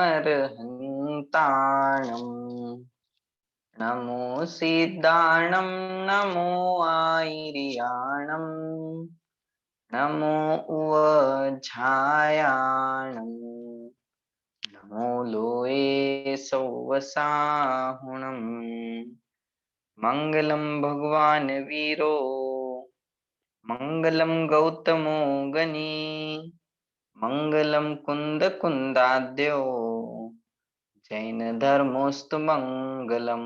अर्हन्ताणम् नमो सिद्धाणं नमो आयर्याणं नमो उवझायाणं नमो लोये सौवसाहुणम् मंगलम भगवान वीरो मंगलम गौतमो गनी मंगलम कुंद कुंदाद्यो जैन धर्मोस्तु मंगलम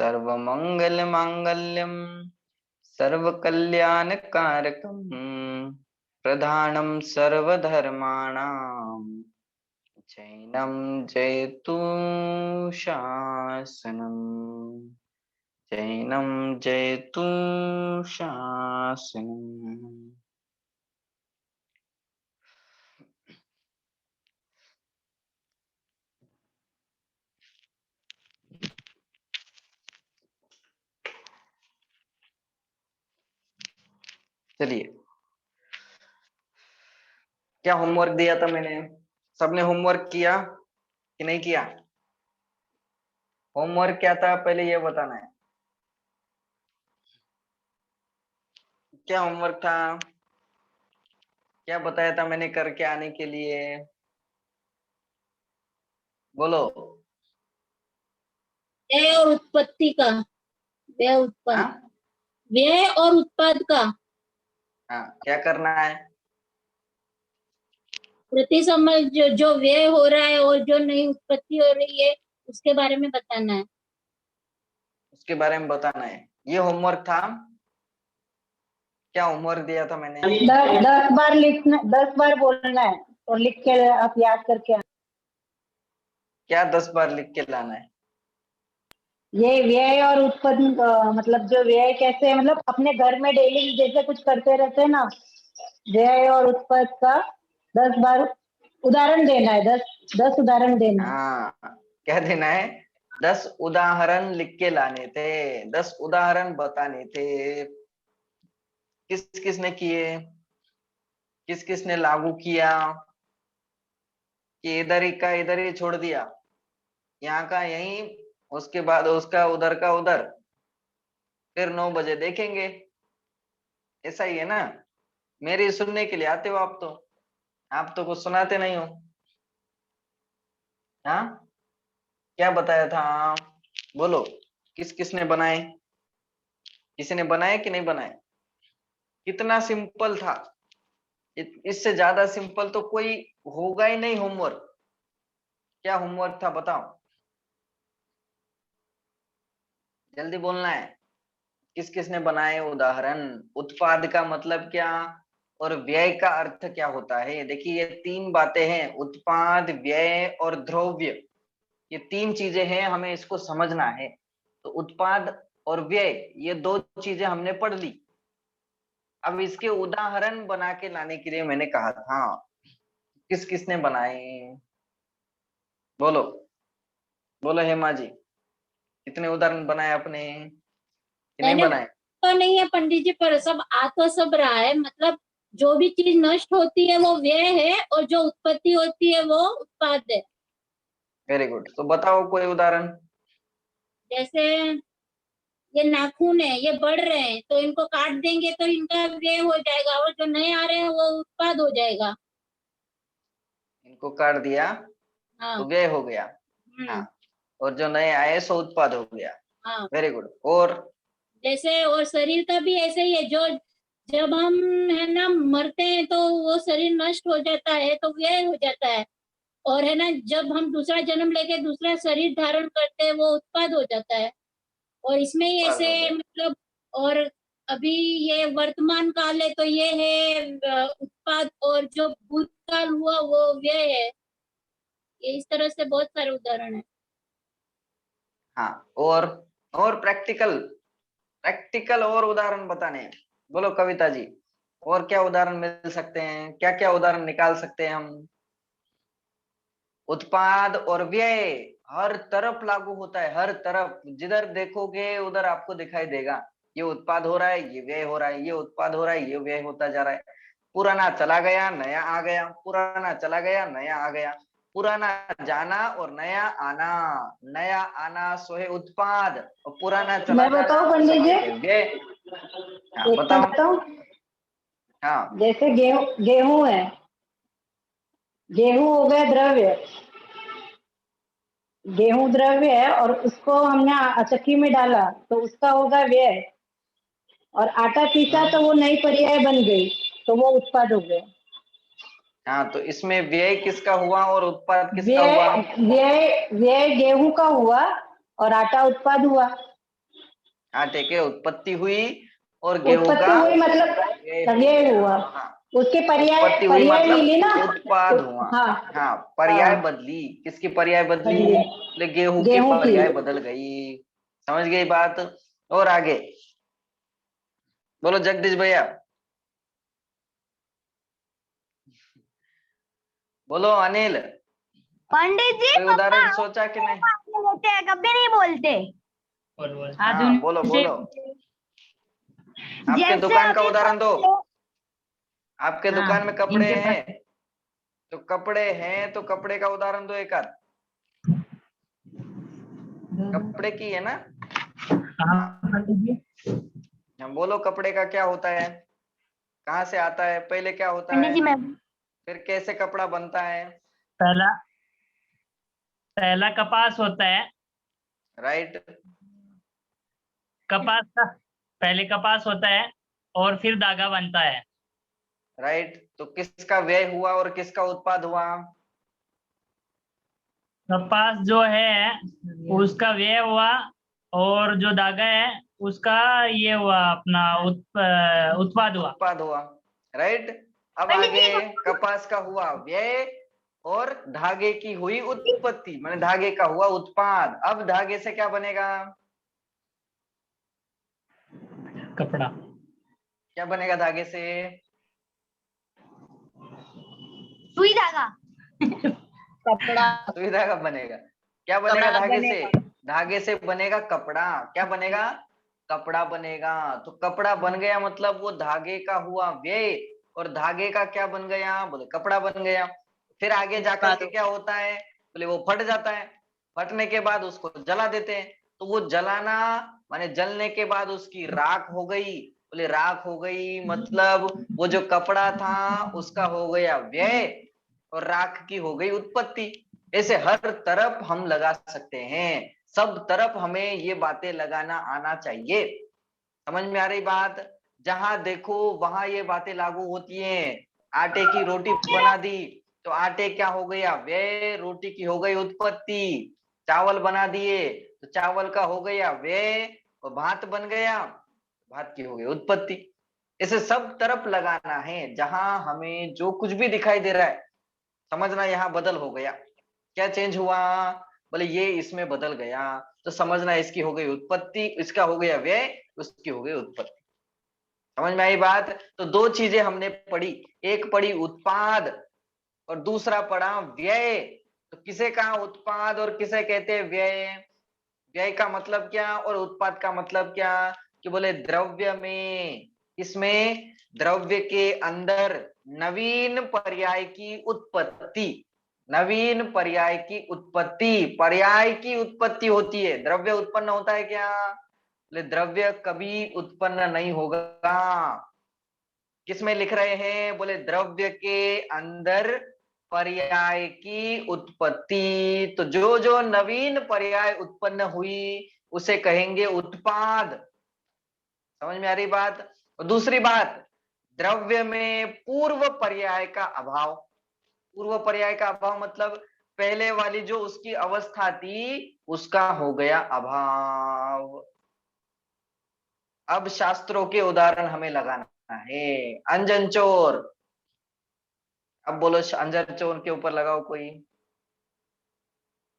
सर्वमंगल मांगल्यम सर्वकल्याणकारकम प्रधानम सर्वधर्माणां जैनम जयतु शासनम जैनम जयतु शासनम। चलिए, क्या होमवर्क दिया था मैंने? सबने होमवर्क किया कि नहीं किया? होमवर्क क्या था पहले ये बताना है। क्या होमवर्क था? क्या बताया था मैंने करके आने के लिए? बोलो। व्यय और उत्पत्ति का, व्यय उत्पन्न, हाँ व्यय और उत्पाद का हाँ, क्या करना है? प्रति समय जो व्यय हो रहा है और जो नई उत्पत्ति हो रही है उसके बारे में बताना है। उसके बारे में बताना है, ये होमवर्क था। क्या होमवर्क दिया था मैंने? 10 बार लिखना, 10 बार बोलना है और लिख के आप याद करके आना। क्या 10 बार लिख के लाना है? ये व्यय और उत्पन्न मतलब जो व्यय कैसे, मतलब अपने घर में डेली जैसे कुछ करते रहते हैं ना, व्यय और उत्पन्न का 10 बार उदाहरण देना है। 10 उदाहरण देना है। हाँ, क्या देना है? 10 उदाहरण लिख के लाने थे, 10 उदाहरण बताने थे। किस किसने किए, किस किसने लागू किया कि इधर ही का इधर ही छोड़ दिया, यहाँ का यहीं, उसके बाद उसका उधर का उधर, फिर 9 बजे देखेंगे। ऐसा ही है ना? मेरी सुनने के लिए आते हो आप तो कुछ सुनाते नहीं हो। हाँ, क्या बताया था? बोलो, किस किसने बनाए? किसी ने बनाए कि नहीं बनाए? कितना सिंपल था। इससे ज्यादा सिंपल तो कोई होगा ही नहीं होमवर्क। क्या होमवर्क था बताओ, जल्दी बोलना है। किस किसने बनाए उदाहरण? उत्पाद का मतलब क्या और व्यय का अर्थ क्या होता है? देखिए, ये 3 बातें हैं, उत्पाद, व्यय और द्रव्य। ये 3 चीजें हैं, हमें इसको समझना है। तो उत्पाद और व्यय, ये 2 चीजें हमने पढ़ ली। अब इसके उदाहरण बना के लाने के लिए मैंने कहा था। किस किसने बनाए? बोलो, बोलो हेमा जी, कितने उदाहरण बनाए आपने कि नहीं मैंने बनाए? तो नहीं है पंडित जी, पर सब आ तो सब रहा है। मतलब जो भी चीज नष्ट होती है वो व्यय है और जो उत्पत्ति होती है वो उत्पाद है। वेरी गुड, तो बताओ कोई उदाहरण। जैसे ये नाखून है, ये बढ़ रहे हैं तो इनको काट देंगे तो इनका व्यय हो जाएगा और जो नए आ रहे हैं वो उत्पाद हो जाएगा। इनको काट दिया तो हाँ। व्यय हो गया। हाँ, हम्म। और जो नए आए सो उत्पाद हो गया। हाँ। Very good. और जैसे और शरीर का भी ऐसे ही है, जो जब हम है ना मरते हैं तो वो शरीर नष्ट हो जाता है तो व्यय हो जाता है। और है ना जब हम दूसरा जन्म लेके दूसरा शरीर धारण करते हैं वो उत्पाद हो जाता है। और इसमें ही उत्पाद हो ऐसे गया। मतलब, और अभी ये वर्तमान काल है तो ये है उत्पाद, और जो भूतकाल हुआ वो व्यय है। ये इस तरह से बहुत सारे उदाहरण है। हाँ, और प्रैक्टिकल, प्रैक्टिकल और उदाहरण बताने हैं। बोलो कविता जी, और क्या उदाहरण मिल सकते हैं? क्या क्या उदाहरण निकाल सकते हैं हम? उत्पाद और व्यय हर तरफ लागू होता है, हर तरफ जिधर देखोगे उधर आपको दिखाई देगा। ये उत्पाद हो रहा है, ये व्यय हो रहा है, ये उत्पाद हो रहा है, ये व्यय होता जा रहा है। पुराना चला गया, नया आ गया, पुराना चला गया, नया आ गया। पुराना जाना और नया आना, नया आना सो है उत्पाद और पुराना चला मैं जाना बताऊं पंडित जी, है व्यय। हाँ एक मैं बताओ। बताऊं, हाँ जैसे गेहूं गेहूं है, गेहूं हो गया द्रव्य, गेहूं द्रव्य है और उसको हमने चक्की में डाला तो उसका होगा व्यय, और आटा पीसा तो वो नई पर्याय बन गई तो वो उत्पाद हो गया। हाँ, तो इसमें व्यय किसका हुआ और उत्पाद किसका व्यय हुआ? व्यय व्यय गेहूं का हुआ और आटा उत्पाद हुआ। आटे के उत्पत्ति हुई और गेहूं उत्पत्ति का हुई मतलब व्यय हो व्यय गया। हुआ, हाँ, उसके पर्याय उत्पत्ति हुई पर्याय मतलब मिली ना। उत्पाद हुआ। हाँ हाँ, पर्याय हाँ, बदली, किसकी पर्याय बदली? बदली, बोले गेहूं की गेहूं की। पर्याय बदल गई। समझ गई बात? और आगे बोलो जगदीश भैया, बोलो अनिल, पंडित जी कोई पापा उदाहरण सोचा कि नहीं? बोलते हैं, कभी नहीं बोलते। हाँ बोलो बोलो, आपके जैसे दुकान का अभी उदाहरण दो। बोलते- आपके दुकान में कपड़े हैं, तो कपड़े हैं तो कपड़े का उदाहरण दो एक आध। कपड़े की है ना? हाँ, बोलो कपड़े का क्या होता है, कहाँ से आता है, पहले क्या होता पंडित है, जी मैं फिर कैसे कपड़ा बनता है? पहला पहला कपास होता है। राइट। कपास का पहले कपास होता है और फिर धागा बनता है। राइट, तो किसका व्यय हुआ और किसका उत्पाद हुआ? कपास जो है उसका व्यय हुआ और जो धागा है उसका ये हुआ अपना उत्पाद हुआ। उत्पाद हुआ। राइट। अब पंडित आगे जी कपास का हुआ व्यय और धागे की हुई उत्पत्ति, माने धागे का हुआ उत्पाद। अब धागे से क्या बनेगा? कपड़ा। क्या बनेगा धागे से? सुई धागा। कपड़ा, सुई धागा बनेगा। क्या बनेगा कपड़ा धागे से? बनेगा। धागे से बनेगा कपड़ा। क्या बनेगा? कपड़ा बनेगा। तो कपड़ा बन गया मतलब वो धागे का हुआ व्यय और धागे का क्या बन गया? बोले कपड़ा बन गया। फिर आगे जाकर के क्या होता है? बोले वो फट जाता है। फटने के बाद उसको जला देते हैं, तो वो जलाना माने जलने के बाद उसकी राख हो गई। बोले राख हो गई मतलब वो जो कपड़ा था उसका हो गया व्यय और राख की हो गई उत्पत्ति। ऐसे हर तरफ हम लगा सकते हैं, सब तरफ हमें ये बातें लगाना आना चाहिए। समझ में आ रही बात? जहां देखो वहां ये बातें लागू होती हैं। आटे की रोटी बना दी तो आटे क्या हो गया? व्यय। रोटी की हो गई उत्पत्ति। चावल बना दिए तो चावल का हो गया व्यय और भात बन गया, भात की हो गई उत्पत्ति। इसे सब तरफ लगाना है, जहां हमें जो कुछ भी दिखाई दे रहा है समझना यहाँ बदल हो गया। क्या चेंज हुआ? बोले ये इसमें बदल गया, तो समझना इसकी हो गई उत्पत्ति, इसका हो गया व्यय, उसकी हो गई उत्पत्ति। समझ में आई बात? तो दो चीजें हमने पढ़ी, एक पढ़ी उत्पाद और दूसरा पढ़ा व्यय। तो किसे कहा उत्पाद और किसे कहते हैं व्यय? व्यय का मतलब क्या और उत्पाद का मतलब क्या? कि बोले द्रव्य में, इसमें द्रव्य के अंदर नवीन पर्याय की उत्पत्ति, नवीन पर्याय की उत्पत्ति, पर्याय की उत्पत्ति होती है। द्रव्य उत्पन्न होता है क्या? बोले द्रव्य कभी उत्पन्न नहीं होगा। किसमें लिख रहे हैं? बोले द्रव्य के अंदर पर्याय की उत्पत्ति। तो जो जो नवीन पर्याय उत्पन्न हुई उसे कहेंगे उत्पाद। समझ में आ रही बात? और दूसरी बात, द्रव्य में पूर्व पर्याय का अभाव। पूर्व पर्याय का अभाव मतलब पहले वाली जो उसकी अवस्था थी उसका हो गया अभाव। अब शास्त्रों के उदाहरण हमें लगाना है। अंजन चोर, अब बोलो अंजन चोर के ऊपर लगाओ कोई,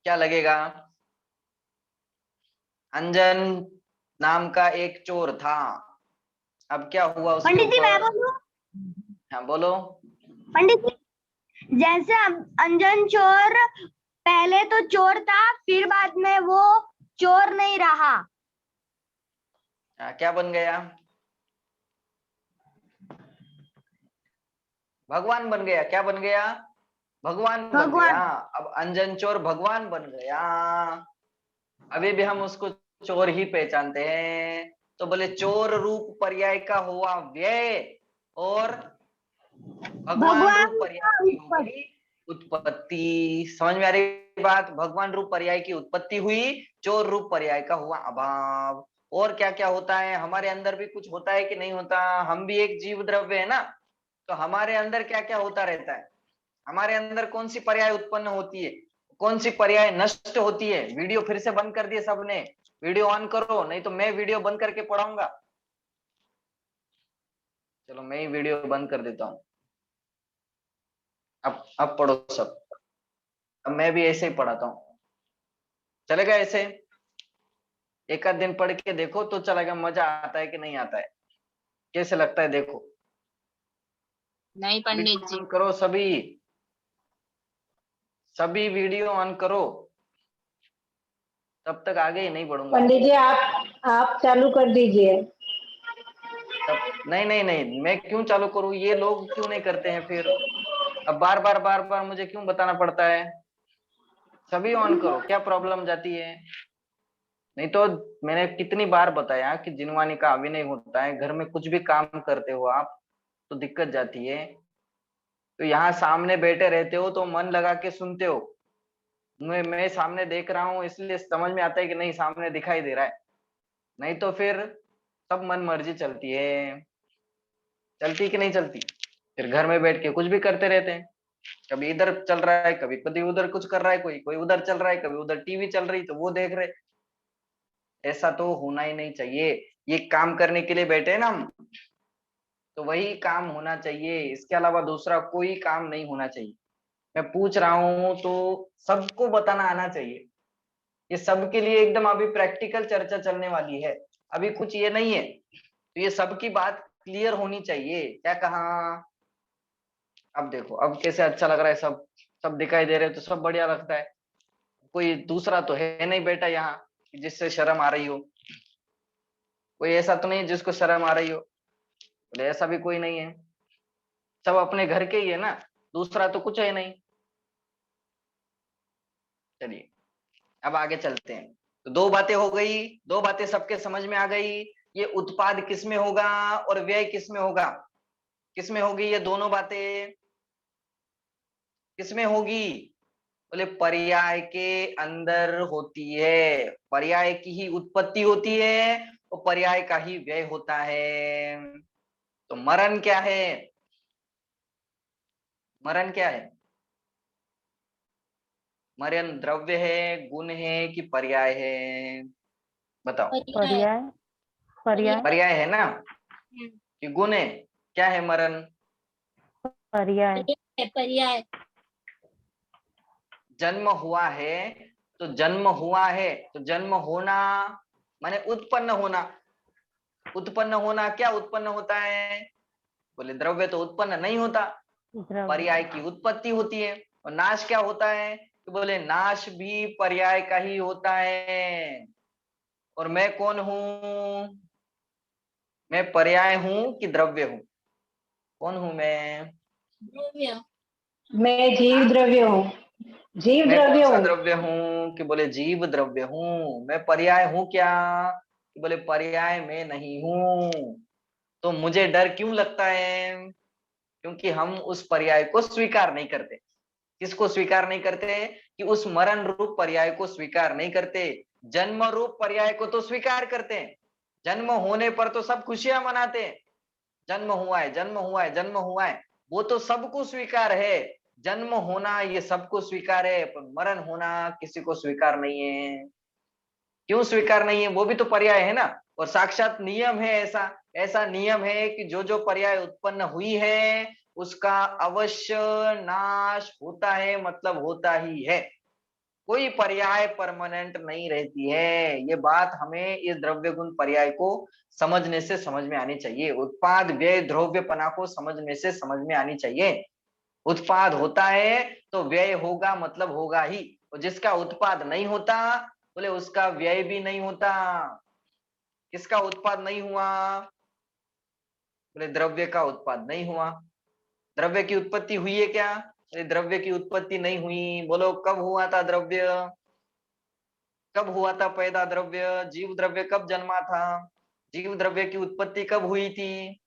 क्या लगेगा? अंजन नाम का एक चोर था, अब क्या हुआ उसके पंडित जी मैं ऊपर? बोलूं। हाँ बोलो। पंडित जी जैसे अंजन चोर पहले तो चोर था, फिर बाद में वो चोर नहीं रहा। क्या बन गया? भगवान बन गया। क्या बन गया? भगवान बन भगवान। गया। अब अंजन चोर भगवान बन गया। अभी भी हम उसको चोर ही पहचानते हैं। तो बोले चोर रूप पर्याय का हुआ व्यय और भगवान रूप भगवान पर्याय का की हो उत्पत्ति। गई उत्पत्ति। समझ में आ रही बात? भगवान रूप पर्याय की उत्पत्ति हुई, चोर रूप पर्याय का हुआ अभाव। और क्या क्या होता है हमारे अंदर भी कुछ होता है कि नहीं होता? हम भी एक जीव द्रव्य है ना, तो हमारे अंदर क्या क्या होता रहता है? हमारे अंदर कौन सी पर्याय उत्पन्न होती है, कौन सी पर्याय नष्ट होती है? वीडियो फिर से बंद कर दिए सबने, वीडियो ऑन करो, नहीं तो मैं वीडियो बंद करके पढ़ाऊंगा। चलो मैं ही वीडियो बंद कर देता हूँ। अब पढ़ो सब। अब मैं भी ऐसे ही पढ़ाता हूँ, चलेगा ऐसे? एक आध दिन पढ़ के देखो तो चलेगा, मजा आता है कि नहीं आता है, कैसे लगता है देखो। नहीं पंडित जी। ऑन करो सभी, सभी वीडियो ऑन करो, तब तक आगे ही नहीं बढ़ूंगा। पंडित जी आप चालू कर दीजिए। तब नहीं नहीं नहीं, मैं क्यों चालू करूं? ये लोग क्यों नहीं करते हैं फिर? अब बार बार मुझे क्यों बताना पड़ता है? सभी ऑन करो, क्या प्रॉब्लम जाती है? नहीं तो मैंने कितनी बार बताया कि जिनवानी का अभिनय होता है, घर में कुछ भी काम करते हो आप तो दिक्कत जाती है। तो यहाँ सामने बैठे रहते हो तो मन लगा के सुनते हो, मैं सामने देख रहा हूँ इसलिए समझ में आता है कि नहीं सामने दिखाई दे रहा है। नहीं तो फिर सब मन मर्जी चलती है, चलती कि नहीं चलती? फिर घर में बैठ के कुछ भी करते रहते हैं, कभी इधर चल रहा है, कभी कभी उधर कुछ कर रहा है, कोई कोई उधर चल रहा है, कभी उधर टीवी चल रही तो वो देख रहे। ऐसा तो होना ही नहीं चाहिए। ये काम करने के लिए बैठे हैं ना हम, तो वही काम होना चाहिए, इसके अलावा दूसरा कोई काम नहीं होना चाहिए। मैं पूछ रहा हूँ तो सबको बताना आना चाहिए। ये सबके लिए एकदम अभी प्रैक्टिकल चर्चा चलने वाली है, अभी कुछ ये नहीं है, तो ये सबकी बात क्लियर होनी चाहिए। क्या कहा? अब देखो अब कैसे अच्छा लग रहा है, सब सब दिखाई दे रहे हैं तो सब बढ़िया लगता है। कोई दूसरा तो है नहीं बेटा यहाँ जिससे शर्म आ रही हो, कोई ऐसा तो नहीं जिसको शर्म आ रही हो? बोले ऐसा भी कोई नहीं है, सब अपने घर के ही है ना, दूसरा तो कुछ है नहीं। चलिए अब आगे चलते हैं। तो दो बातें हो गई, दो बातें सबके समझ में आ गई। ये उत्पाद किसमें होगा और व्यय किसमें होगा? किसमें होगी ये दोनों बातें? किसमें होगी? बोले पर्याय के अंदर होती है, पर्याय की ही उत्पत्ति होती है और पर्याय का ही व्यय होता है। तो मरण क्या है? मरण क्या है? मरण द्रव्य है, गुण है कि पर्याय है? बताओ। पर्याय पर्याय पर्याय है ना कि गुण है? क्या है मरण? पर्याय पर्याय। जन्म हुआ है तो जन्म हुआ है तो जन्म होना माने उत्पन्न होना। उत्पन्न होना क्या उत्पन्न होता है? बोले द्रव्य तो उत्पन्न नहीं होता, पर्याय की उत्पत्ति होती है। और नाश क्या होता है? तो बोले नाश भी पर्याय का ही होता है। और मैं कौन हूं? मैं पर्याय हूं कि द्रव्य हूं? कौन हूं मैं? द्रव्य। मैं जीव द्रव्य हूँ, जीव मैं कौन द्रव्य सा हूँ। द्रव्य हूं? कि बोले जीव द्रव्य हूं। मैं पर्याय हूं क्या? कि बोले पर्याय में नहीं हूं। तो मुझे डर क्यों लगता है? क्योंकि हम उस पर्याय को स्वीकार नहीं करते। किसको स्वीकार नहीं करते? कि उस मरण रूप पर्याय को स्वीकार नहीं करते। जन्म रूप पर्याय को तो स्वीकार करते हैं, जन्म होने पर तो सब खुशियां मनाते हैं, जन्म हुआ है जन्म हुआ है जन्म हुआ है, वो तो सबको स्वीकार है। जन्म होना ये सबको स्वीकार है, पर मरण होना किसी को स्वीकार नहीं है। क्यों स्वीकार नहीं है? वो भी तो पर्याय है ना। और साक्षात नियम है, ऐसा ऐसा नियम है कि जो जो पर्याय उत्पन्न हुई है उसका अवश्य नाश होता है, मतलब होता ही है। कोई पर्याय परमानेंट नहीं रहती है। ये बात हमें इस द्रव्य गुण पर्याय को समझने से समझ में आनी चाहिए, उत्पाद व्यय द्रव्यपना को समझने से समझ में आनी चाहिए। उत्पाद होता है तो व्यय होगा, मतलब होगा ही। और जिसका उत्पाद नहीं होता बोले उसका व्यय भी नहीं होता। किसका उत्पाद नहीं हुआ? बोले द्रव्य का उत्पाद नहीं हुआ। द्रव्य की उत्पत्ति हुई है क्या? ये द्रव्य की उत्पत्ति नहीं हुई। बोलो कब हुआ था द्रव्य, कब हुआ था पैदा द्रव्य, जीव द्रव्य कब जन्मा था, जीव द्रव्य की उत्पत्ति कब हुई थी,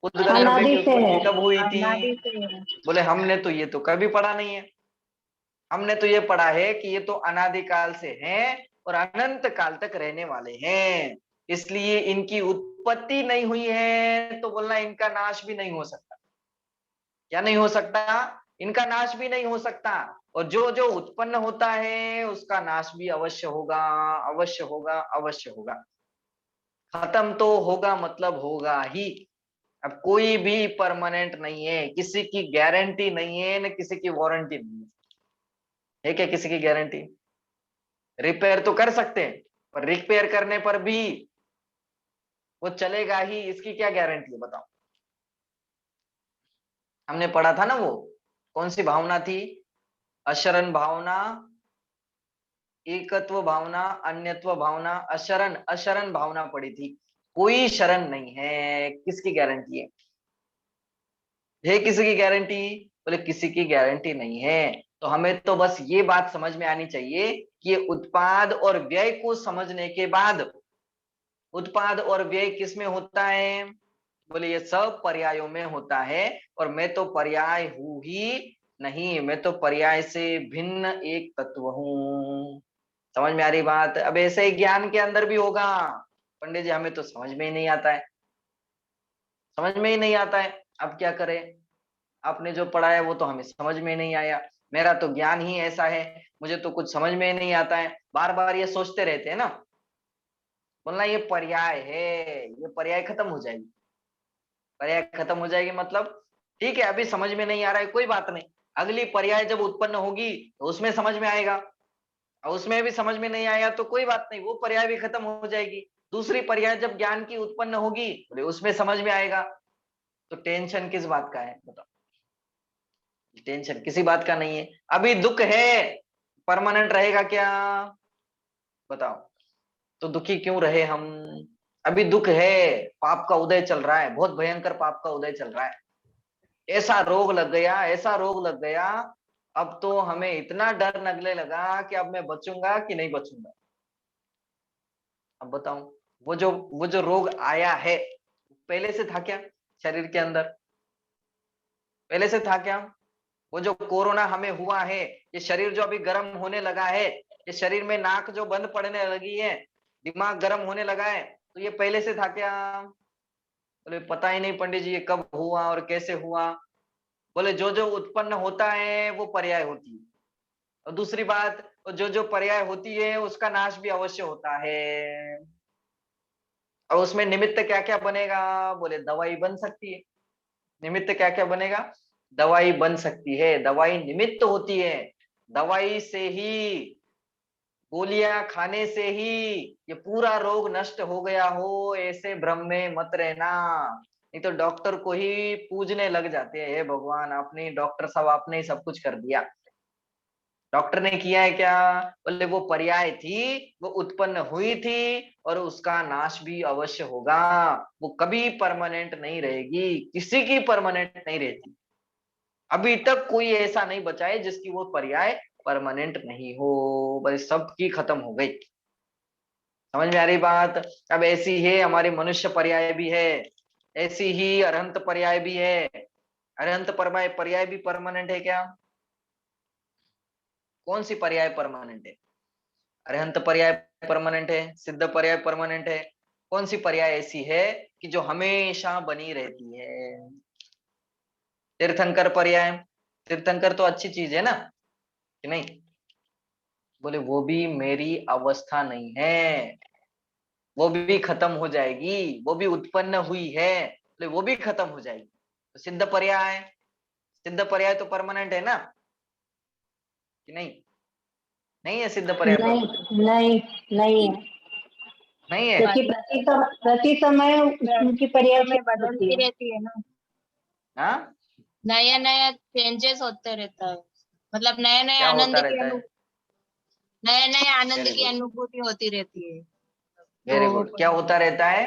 उद्गत द्रव्य अनादि की से है, उत्पत्ति कब हुई थी। अनादि से है। बोले हमने तो ये तो कभी पढ़ा नहीं है, हमने तो ये पढ़ा है कि ये तो अनादिकाल से हैं और अनंत काल तक रहने वाले हैं, इसलिए इनकी उत्पत्ति नहीं हुई है, तो बोलना इनका नाश भी नहीं हो सकता। क्या नहीं हो सकता, इनका नाश भी नहीं हो सकता। और जो जो उत्पन्न होता है उसका नाश भी अवश्य होगा, अवश्य होगा, अवश्य होगा। खत्म तो होगा मतलब होगा ही। अब कोई भी परमानेंट नहीं है, किसी की गारंटी नहीं है, न किसी की वारंटी नहीं है क्या किसी की गारंटी। रिपेयर तो कर सकते हैं, पर रिपेयर करने पर भी वो चलेगा ही, इसकी क्या गारंटी है बताओ। हमने पढ़ा था ना, वो कौन सी भावना थी, अशरण भावना, एकत्व भावना, अन्यत्व भावना, अशरण अशरण भावना पड़ी थी। कोई शरण नहीं है, किसकी गारंटी है किसी की गारंटी। बोले किसी की गारंटी नहीं है। तो हमें तो बस ये बात समझ में आनी चाहिए कि ये उत्पाद और व्यय को समझने के बाद, उत्पाद और व्यय किस में होता है, बोले ये सब पर्यायों में होता है। और मैं तो पर्याय हूं ही नहीं, मैं तो पर्याय से भिन्न एक तत्व हूं। समझ में आ रही बात। अब ऐसे ही ज्ञान के अंदर भी होगा। पंडित जी हमें तो समझ में ही नहीं आता है, समझ में ही नहीं आता है, अब क्या करें। आपने जो पढ़ा है वो तो हमें समझ में नहीं आया, मेरा तो ज्ञान ही ऐसा है, मुझे तो कुछ समझ में नहीं आता है। बार बार ये सोचते रहते हैं ना, बोलना ये पर्याय है, ये पर्याय खत्म हो जाएगी, पर्याय खत्म हो जाएगी मतलब ठीक है, अभी समझ में नहीं आ रहा है कोई बात नहीं, अगली पर्याय जब उत्पन्न होगी तो उसमें समझ में आएगा, और उसमें भी समझ में नहीं आया तो कोई बात नहीं, वो पर्याय भी खत्म हो जाएगी। दूसरी पर्याय जब ज्ञान की उत्पन्न होगी बोले उसमें समझ में आएगा। तो टेंशन किस बात का है बताओ, टेंशन किसी बात का नहीं है। अभी दुख है, परमानेंट रहेगा क्या बताओ, तो दुखी क्यों रहे हम। अभी दुख है, पाप का उदय चल रहा है, बहुत भयंकर पाप का उदय चल रहा है, ऐसा रोग लग गया, ऐसा रोग लग गया, अब तो हमें इतना डर लगने लगा कि अब मैं बचूंगा कि नहीं बचूंगा। अब बताऊं, वो जो रोग आया है पहले से था क्या शरीर के अंदर, पहले से था क्या। वो जो कोरोना हमें हुआ है, ये शरीर जो अभी गर्म होने लगा है, ये शरीर में नाक जो बंद पड़ने लगी है, दिमाग गर्म होने लगा है, तो ये पहले से था क्या। बोले पता ही नहीं पंडित जी ये कब हुआ और कैसे हुआ। बोले जो जो उत्पन्न होता है वो पर्याय होती है, और दूसरी बात जो जो पर्याय होती है उसका नाश भी अवश्य होता है। और उसमें निमित्त क्या क्या बनेगा, बोले दवाई बन सकती है। निमित्त क्या क्या बनेगा, दवाई बन सकती है, दवाई निमित्त होती है। दवाई से ही, गोलियां खाने से ही ये पूरा रोग नष्ट हो गया हो, ऐसे भ्रम में मत रहना। नहीं तो डॉक्टर को ही पूजने लग जाते हैं, हे भगवान आपने, डॉक्टर साहब आपने ही सब कुछ कर दिया। डॉक्टर ने किया है क्या, बोले वो पर्याय थी, वो उत्पन्न हुई थी, और उसका नाश भी अवश्य होगा। वो कभी परमानेंट नहीं रहेगी, किसी की परमानेंट नहीं रहती। अभी तक कोई ऐसा नहीं बचा है जिसकी वो पर्याय परमानेंट नहीं हो, बस सबकी खत्म हो गई। समझ में आ रही बात। अब ऐसी है हमारी मनुष्य पर्याय भी है, ऐसी ही अरहंत पर्याय भी है। अरहंत पर्याय भी परमानेंट है क्या, कौन सी पर्याय परमानेंट है। अरहंत पर्याय परमानेंट है, सिद्ध पर्याय परमानेंट है। कौन सी पर्याय ऐसी है कि जो हमेशा बनी रहती है। तीर्थंकर पर्याय, तीर्थंकर तो अच्छी चीज है ना कि नहीं। बोले वो भी मेरी अवस्था नहीं है, वो भी खत्म हो जाएगी, वो भी उत्पन्न हुई है, बोले वो भी खत्म हो जाएगी। तो सिद्ध पर्याय, सिद्ध पर्याय तो परमानेंट है ना कि नहीं, नहीं है सिद्ध पर्याय नहीं परमानेंट, नहीं नहीं है, नहीं है। क्योंकि प्रति समय उनकी पर्याय में change होती बदलती है। रहती है ना, हाँ नया नया चेंजेस होते रहता है, मतलब नए नए क्या आनंद होता की रहता है, नए नए आनंद वेरी की गुड, अनुभूति होती रहती है। वेरी तो वो गुड, क्या होता रहता है,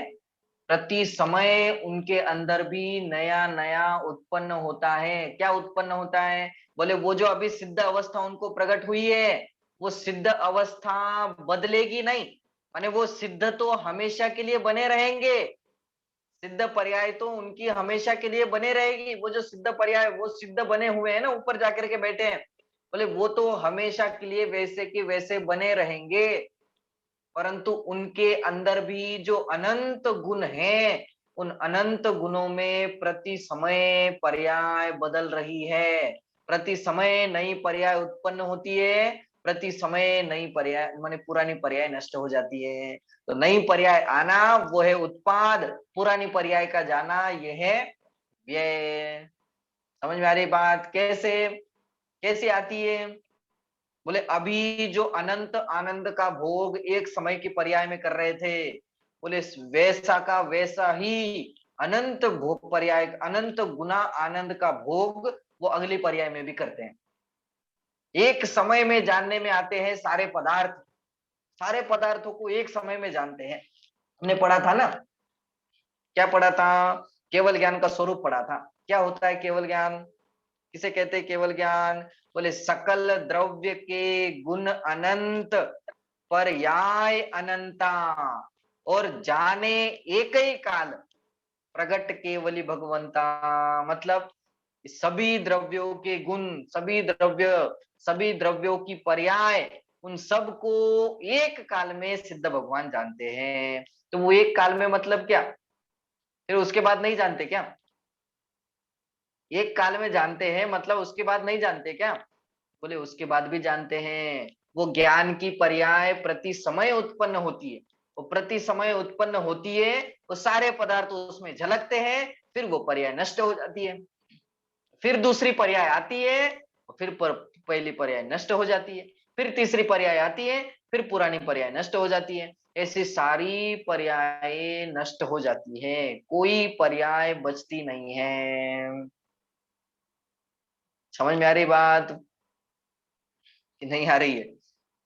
प्रति समय उनके अंदर भी नया नया उत्पन्न होता है। क्या उत्पन्न होता है? बोले वो जो अभी सिद्ध अवस्था उनको प्रकट हुई है, वो सिद्ध अवस्था बदलेगी नहीं, माने वो सिद्ध तो हमेशा के लिए बने रहेंगे। सिद्ध पर्याय तो उनकी हमेशा के लिए बने रहेगी। वो जो सिद्ध पर्याय, वो सिद्ध बने हुए हैं ना, ऊपर जाकर के बैठे हैं, बोले वो तो हमेशा के लिए वैसे के वैसे बने रहेंगे। परंतु उनके अंदर भी जो अनंत गुण हैं, उन अनंत गुणों में प्रति समय पर्याय बदल रही है। प्रति समय नई पर्याय उत्पन्न होती है, प्रति समय नई पर्याय माने पुरानी पर्याय नष्ट हो जाती है। तो नई पर्याय आना वो है उत्पाद, पुरानी पर्याय का जाना ये है व्यय। समझ में आ रही बात? कैसे कैसे आती है? बोले अभी जो अनंत आनंद का भोग एक समय की पर्याय में कर रहे थे, बोले वैसा का वैसा ही अनंत भोग पर्याय, अनंत गुना आनंद का भोग वो अगली पर्याय में भी करते हैं। एक समय में जानने में आते हैं सारे पदार्थ, सारे पदार्थों को एक समय में जानते हैं। हमने पढ़ा था ना, क्या पढ़ा था? केवल ज्ञान का स्वरूप पढ़ा था। क्या होता है केवल ज्ञान? किसे कहते हैं केवल ज्ञान? बोले सकल द्रव्य के गुण अनंत, पर्याय अनंता, और जाने एक ही काल प्रगट केवली भगवंता। मतलब सभी द्रव्यों के गुण, सभी द्रव्यों की पर्याय, उन सब को एक काल में सिद्ध भगवान जानते हैं। तो वो एक काल में मतलब क्या? फिर उसके बाद नहीं जानते क्या? एक काल में जानते हैं मतलब उसके बाद नहीं जानते क्या? बोले उसके बाद भी जानते हैं। वो ज्ञान की पर्याय प्रति समय उत्पन्न होती है, वो प्रति समय उत्पन्न होती है, वो सारे पदार्थ उसमें झलकते हैं, फिर वो पर्याय नष्ट हो जाती है, फिर दूसरी पर्याय आती है, फिर पहली पर्याय नष्ट हो जाती है, फिर तीसरी पर्याय आती है, फिर पुरानी पर्याय नष्ट हो जाती है। ऐसी सारी पर्याय नष्ट हो जाती है, कोई पर्याय बचती नहीं है। समझ में आ रही बात कि नहीं आ रही है?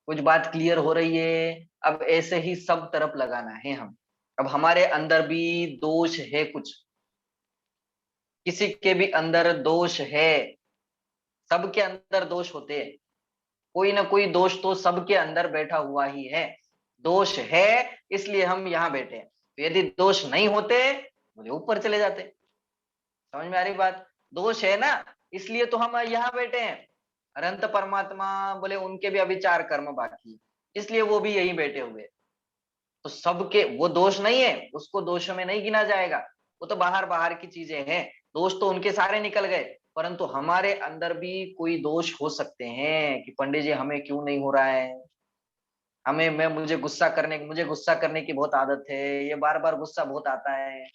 कुछ बात क्लियर हो रही है? अब ऐसे ही सब तरफ लगाना है हम। अब हमारे अंदर भी दोष है, कुछ किसी के भी अंदर दोष है, सबके अंदर दोष होते हैं, कोई ना कोई दोष तो सबके अंदर बैठा हुआ ही है। दोष है इसलिए हम यहाँ बैठे हैं, तो यदि दोष नहीं होते मुझे ऊपर चले जाते। समझ में आ रही बात? दोष है ना, इसलिए तो हम यहाँ बैठे हैं। अनंत परमात्मा बोले उनके भी अभी 4 कर्म बाकी, इसलिए वो भी यही बैठे हुए। तो सबके वो दोष नहीं है, उसको दोष में नहीं गिना जाएगा, वो तो बाहर बाहर की चीजें हैं। दोष तो उनके सारे निकल गए, परंतु हमारे अंदर भी कोई दोष हो सकते हैं कि पंडित जी हमें क्यों नहीं हो रहा है, मुझे गुस्सा करने की बहुत आदत है, ये बार बार गुस्सा बहुत आता है,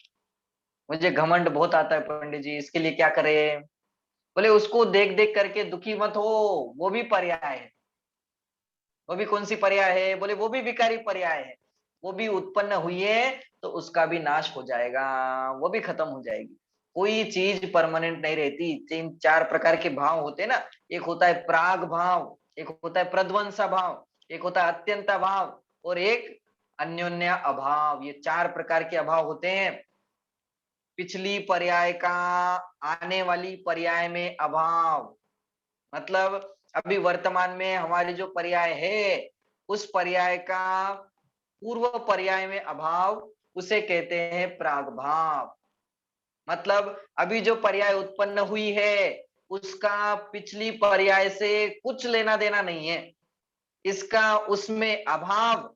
मुझे घमंड बहुत आता है पंडित जी, इसके लिए क्या करें? बोले उसको देख देख करके दुखी मत हो, वो भी पर्याय है। वो भी कौन सी पर्याय है? बोले वो भी विकारी पर्याय है, वो भी उत्पन्न हुई है तो उसका भी नाश हो जाएगा, वो भी खत्म हो जाएगी। कोई चीज परमानेंट नहीं रहती। 4 प्रकार के भाव होते हैं ना, एक होता है प्राग भाव, एक होता है प्रध्वंसा भाव, एक होता है अत्यंता भाव, और एक अन्योन्य अभाव। ये 4 प्रकार के अभाव होते हैं। पिछली पर्याय का आने वाली पर्याय में अभाव, मतलब अभी वर्तमान में हमारी जो पर्याय है, उस पर्याय का पूर्व पर्याय में अभाव, उसे कहते हैं प्राग भाव। मतलब अभी जो पर्याय उत्पन्न हुई है उसका पिछली पर्याय से कुछ लेना देना नहीं है, इसका उसमें अभाव,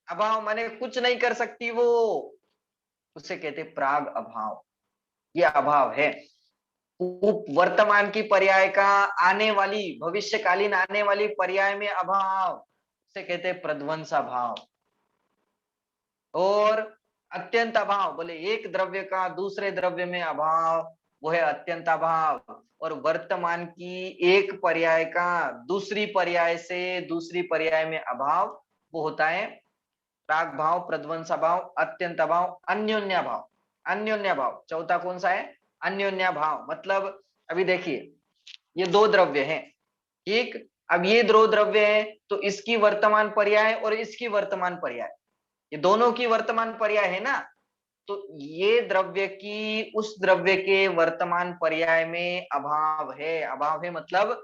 अभाव माने कुछ नहीं कर सकती वो, उसे कहते प्राग अभाव। ये अभाव है। वर्तमान की पर्याय का आने वाली, भविष्यकालीन आने वाली पर्याय में अभाव, उसे कहते हैं प्रध्वंसा भाव। और अत्यंत अभाव, बोले एक द्रव्य का दूसरे द्रव्य में अभाव, वो है अत्यंत अभाव। और वर्तमान की एक पर्याय का दूसरी पर्याय से दूसरी पर्याय में अभाव, वो होता है प्राग भाव, प्रध्वंसा भाव, अत्यंत भाव, अन्योन्या भाव। अन्योन्या भाव चौथा कौन सा है? अन्योन्या भाव। मतलब अभी देखिए ये 2 द्रव्य हैं, ठीक? अब ये 2 द्रव्य है तो इसकी वर्तमान पर्याय और इसकी वर्तमान पर्याय, ये दोनों की वर्तमान पर्याय है ना, तो ये द्रव्य की उस द्रव्य के वर्तमान पर्याय में अभाव है। अभाव है मतलब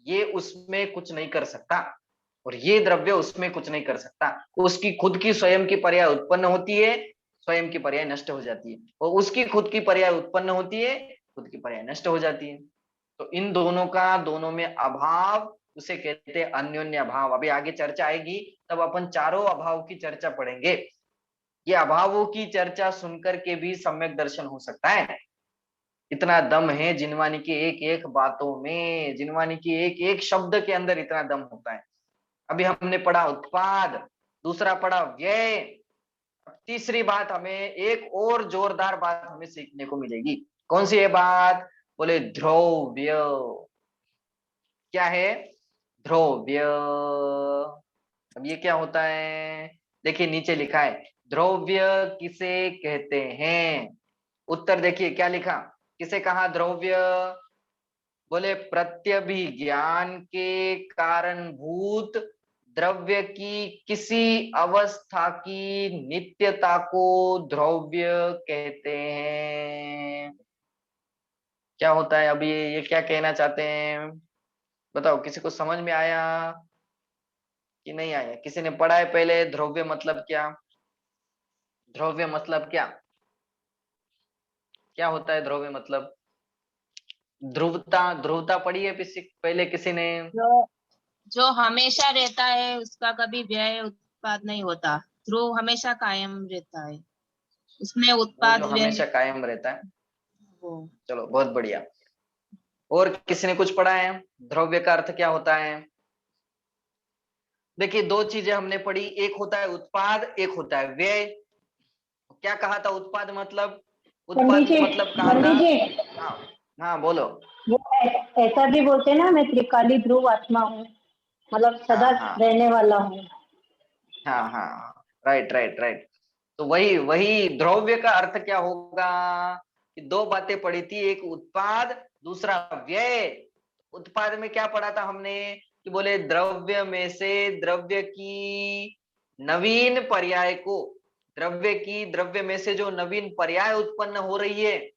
ये उसमें कुछ नहीं कर सकता और ये द्रव्य उसमें कुछ नहीं कर सकता। उसकी खुद की स्वयं की पर्याय उत्पन्न होती है, स्वयं की पर्याय नष्ट हो जाती है, और उसकी खुद की पर्याय उत्पन्न होती है, खुद की पर्याय नष्ट हो जाती है। तो इन दोनों का दोनों में अभाव, उसे कहते हैं अन्योन्य अभाव। अभी आगे चर्चा आएगी तब अपन चारों अभाव की चर्चा पढ़ेंगे। ये अभावों की चर्चा सुनकर के भी सम्यक दर्शन हो सकता है। इतना दम है जिनवानी की एक एक बातों में, जिनवानी की एक एक शब्द के अंदर इतना दम होता है। अभी हमने पढ़ा उत्पाद, दूसरा पढ़ा व्यय, तीसरी बात हमें एक और जोरदार बात हमें सीखने को मिलेगी। कौन सी है बात? बोले ध्रुव्य। क्या है? ध्रुव्य। अब ये क्या होता है? देखिए नीचे लिखा है ध्रुव्य किसे कहते हैं। उत्तर देखिए क्या लिखा, किसे कहा ध्रुव्य? बोले प्रत्यभिज्ञान के कारणभूत द्रव्य की किसी अवस्था की नित्यता को ध्रुव्य कहते हैं। क्या होता है? अभी ये क्या कहना चाहते हैं बताओ, किसी को समझ में आया कि नहीं आया? किसी ने पढ़ा है पहले ध्रुव्य मतलब क्या? ध्रुव्य मतलब क्या? क्या होता है ध्रुव्य मतलब? ध्रुवता, ध्रुवता पढ़ी है पहले किसी ने? जो हमेशा रहता है उसका कभी व्यय उत्पाद नहीं होता। ध्रुव हमेशा कायम रहता है, उसमें वो उत्पाद जो व्यय हमेशा कायम रहता है। वो। चलो बहुत बढ़िया। और किसी ने कुछ पढ़ा है ध्रुव्य का अर्थ क्या होता है? देखिए दो चीजें हमने पढ़ी, एक होता है उत्पाद, एक होता है व्यय। क्या कहा था उत्पाद मतलब? उत्पाद पंडित जी, मतलब कहा था। पंडित जी, हाँ हाँ बोलो। वो ऐसा भी बोलते हैं ना, मैं त्रिकाली ध्रुव आत्मा हूँ, मतलब सदा हाँ हाँ रहने वाला हूँ। हाँ हाँ, राइट राइट राइट। तो वही वही ध्रुव्य का अर्थ क्या होगा कि दो बातें पढ़ी थी, एक उत्पाद, दूसरा व्यय। उत्पाद में क्या पढ़ा था हमने कि बोले द्रव्य में से द्रव्य की नवीन पर्याय को, द्रव्य में से जो नवीन पर्याय उत्पन्न हो रही है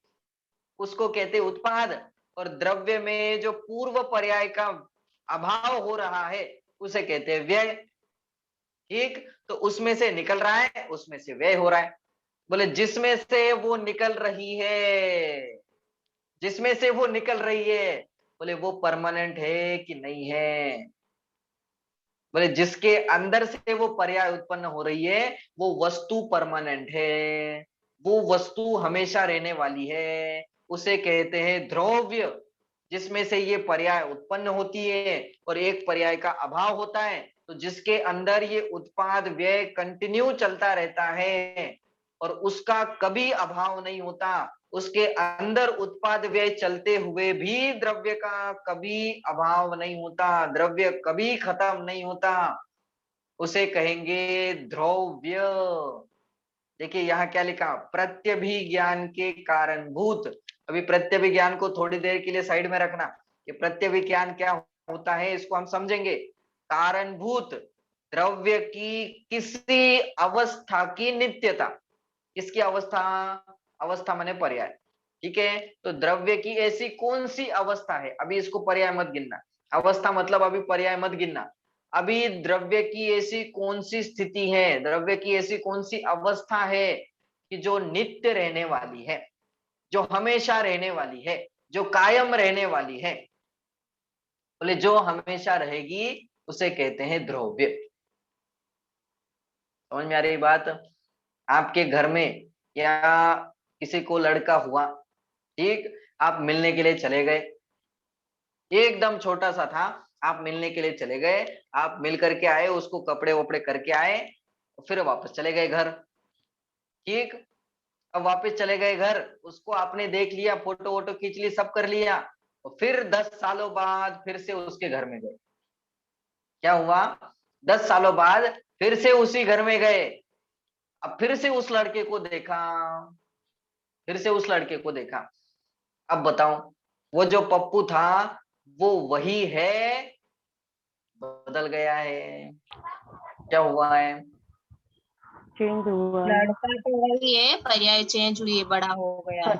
उसको कहते हैं उत्पाद, और द्रव्य में जो पूर्व पर्याय का अभाव हो रहा है उसे कहते हैं व्यय। ठीक, तो उसमें से निकल रहा है, उसमें से व्यय हो रहा है। बोले जिसमें से वो निकल रही है, जिसमें से वो निकल रही है, बोले वो परमानेंट है कि नहीं है? बोले जिसके अंदर से वो पर्याय उत्पन्न हो रही है वो वस्तु परमानेंट है, वो वस्तु हमेशा रहने वाली है, उसे कहते हैं ध्रुव्य। जिसमें से ये पर्याय उत्पन्न होती है और एक पर्याय का अभाव होता है, तो जिसके अंदर ये उत्पाद व्यय कंटिन्यू चलता रहता है और उसका कभी अभाव नहीं होता, उसके अंदर उत्पाद व्यय चलते हुए भी द्रव्य का कभी अभाव नहीं होता, द्रव्य कभी खत्म नहीं होता, उसे कहेंगे ध्रुव्य। देखिए यहाँ क्या लिखा, प्रत्यभिज्ञान के कारणभूत। अभी प्रत्यभिज्ञान को थोड़ी देर के लिए साइड में रखना, कि प्रत्यभिज्ञान क्या होता है इसको हम समझेंगे। कारणभूत द्रव्य की किसी अवस्था की नित्यता, किसकी अवस्था? अवस्था माने पर्याय। ठीक है, तो द्रव्य की ऐसी कौन सी अवस्था है, अभी इसको पर्याय मत गिनना, अवस्था मतलब अभी पर्याय मत गिनना। अभी द्रव्य की ऐसी कौन सी स्थिति है, द्रव्य की ऐसी कौन सी अवस्था है कि जो नित्य रहने वाली है, जो हमेशा रहने वाली है, जो कायम रहने वाली है। बोले जो हमेशा रहेगी उसे कहते हैं ध्रुव्य। समझ में आ रही बात? आपके घर में या किसी को लड़का हुआ, ठीक, आप मिलने के लिए चले गए, एकदम छोटा सा था, आप मिलने के लिए चले गए, आप मिल करके आए, उसको कपड़े वपड़े करके आए, फिर वापस चले गए घर। ठीक, अब वापस चले गए घर, उसको आपने देख लिया, फोटो वोटो खींच ली, सब कर लिया, और फिर 10 सालों बाद फिर से उसके घर में गए। क्या हुआ? 10 सालों बाद फिर से उसी घर में गए, अब फिर से उस लड़के को देखा, फिर से उस लड़के को देखा। अब बताओ, वो जो पप्पू था वो वही है, बदल गया है? क्या हुआ है? चेंज हुआ लड़का तो वही है, पर्याय चेंज हुई है, बड़ा हो गया।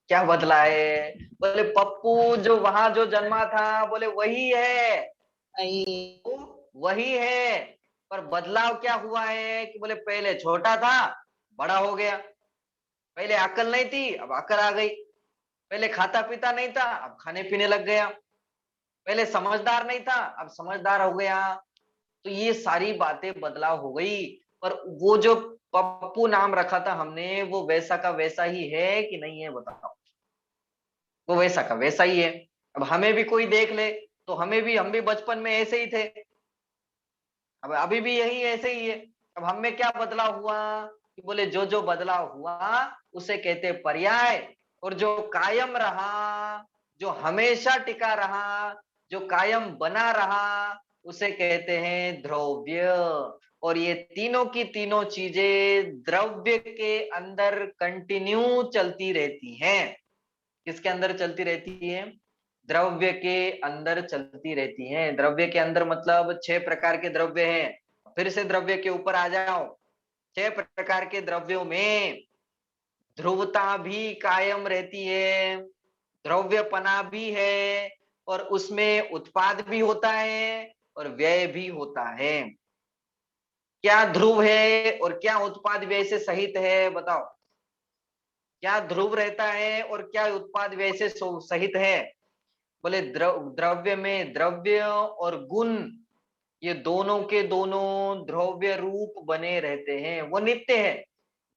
क्या बदला है? बोले पप्पू जो वहां जो जन्मा था, बोले वही है, वही। वही है, पर बदलाव क्या हुआ है कि बोले पहले छोटा था, बड़ा हो गया। पहले अकल नहीं थी, अब अकल आ गई। पहले खाता पीता नहीं था, अब खाने पीने लग गया। पहले समझदार नहीं था, अब समझदार हो गया। तो ये सारी बातें बदलाव हो गई। पर वो जो पप्पू नाम रखा था हमने, वो वैसा का वैसा ही है कि नहीं है, बताओ? वो वैसा का वैसा ही है। अब हमें भी कोई देख ले तो हम भी बचपन में ऐसे ही थे, अब अभी भी यही ऐसे ही है। अब हम में क्या बदलाव हुआ कि बोले जो जो बदलाव हुआ उसे कहते पर्याय, और जो कायम रहा, जो हमेशा टिका रहा, जो कायम बना रहा, उसे कहते हैं द्रव्य। और ये तीनों की तीनों चीजें द्रव्य के अंदर कंटिन्यू चलती रहती हैं। किसके अंदर चलती रहती है? द्रव्य के अंदर चलती रहती हैं। द्रव्य के अंदर मतलब 6 प्रकार के द्रव्य हैं। फिर से द्रव्य के ऊपर आ जाओ। 6 प्रकार के द्रव्यों में ध्रुवता भी कायम रहती है, द्रव्यपना भी है, और उसमें उत्पाद भी होता है और व्यय भी होता है। क्या ध्रुव है और क्या उत्पाद व्यय से सहित है, बताओ? क्या ध्रुव रहता है और क्या उत्पाद व्यय से सहित है? बोले द्रव्य में द्रव्य और गुण, ये दोनों के दोनों द्रव्य रूप बने रहते हैं, वो नित्य है।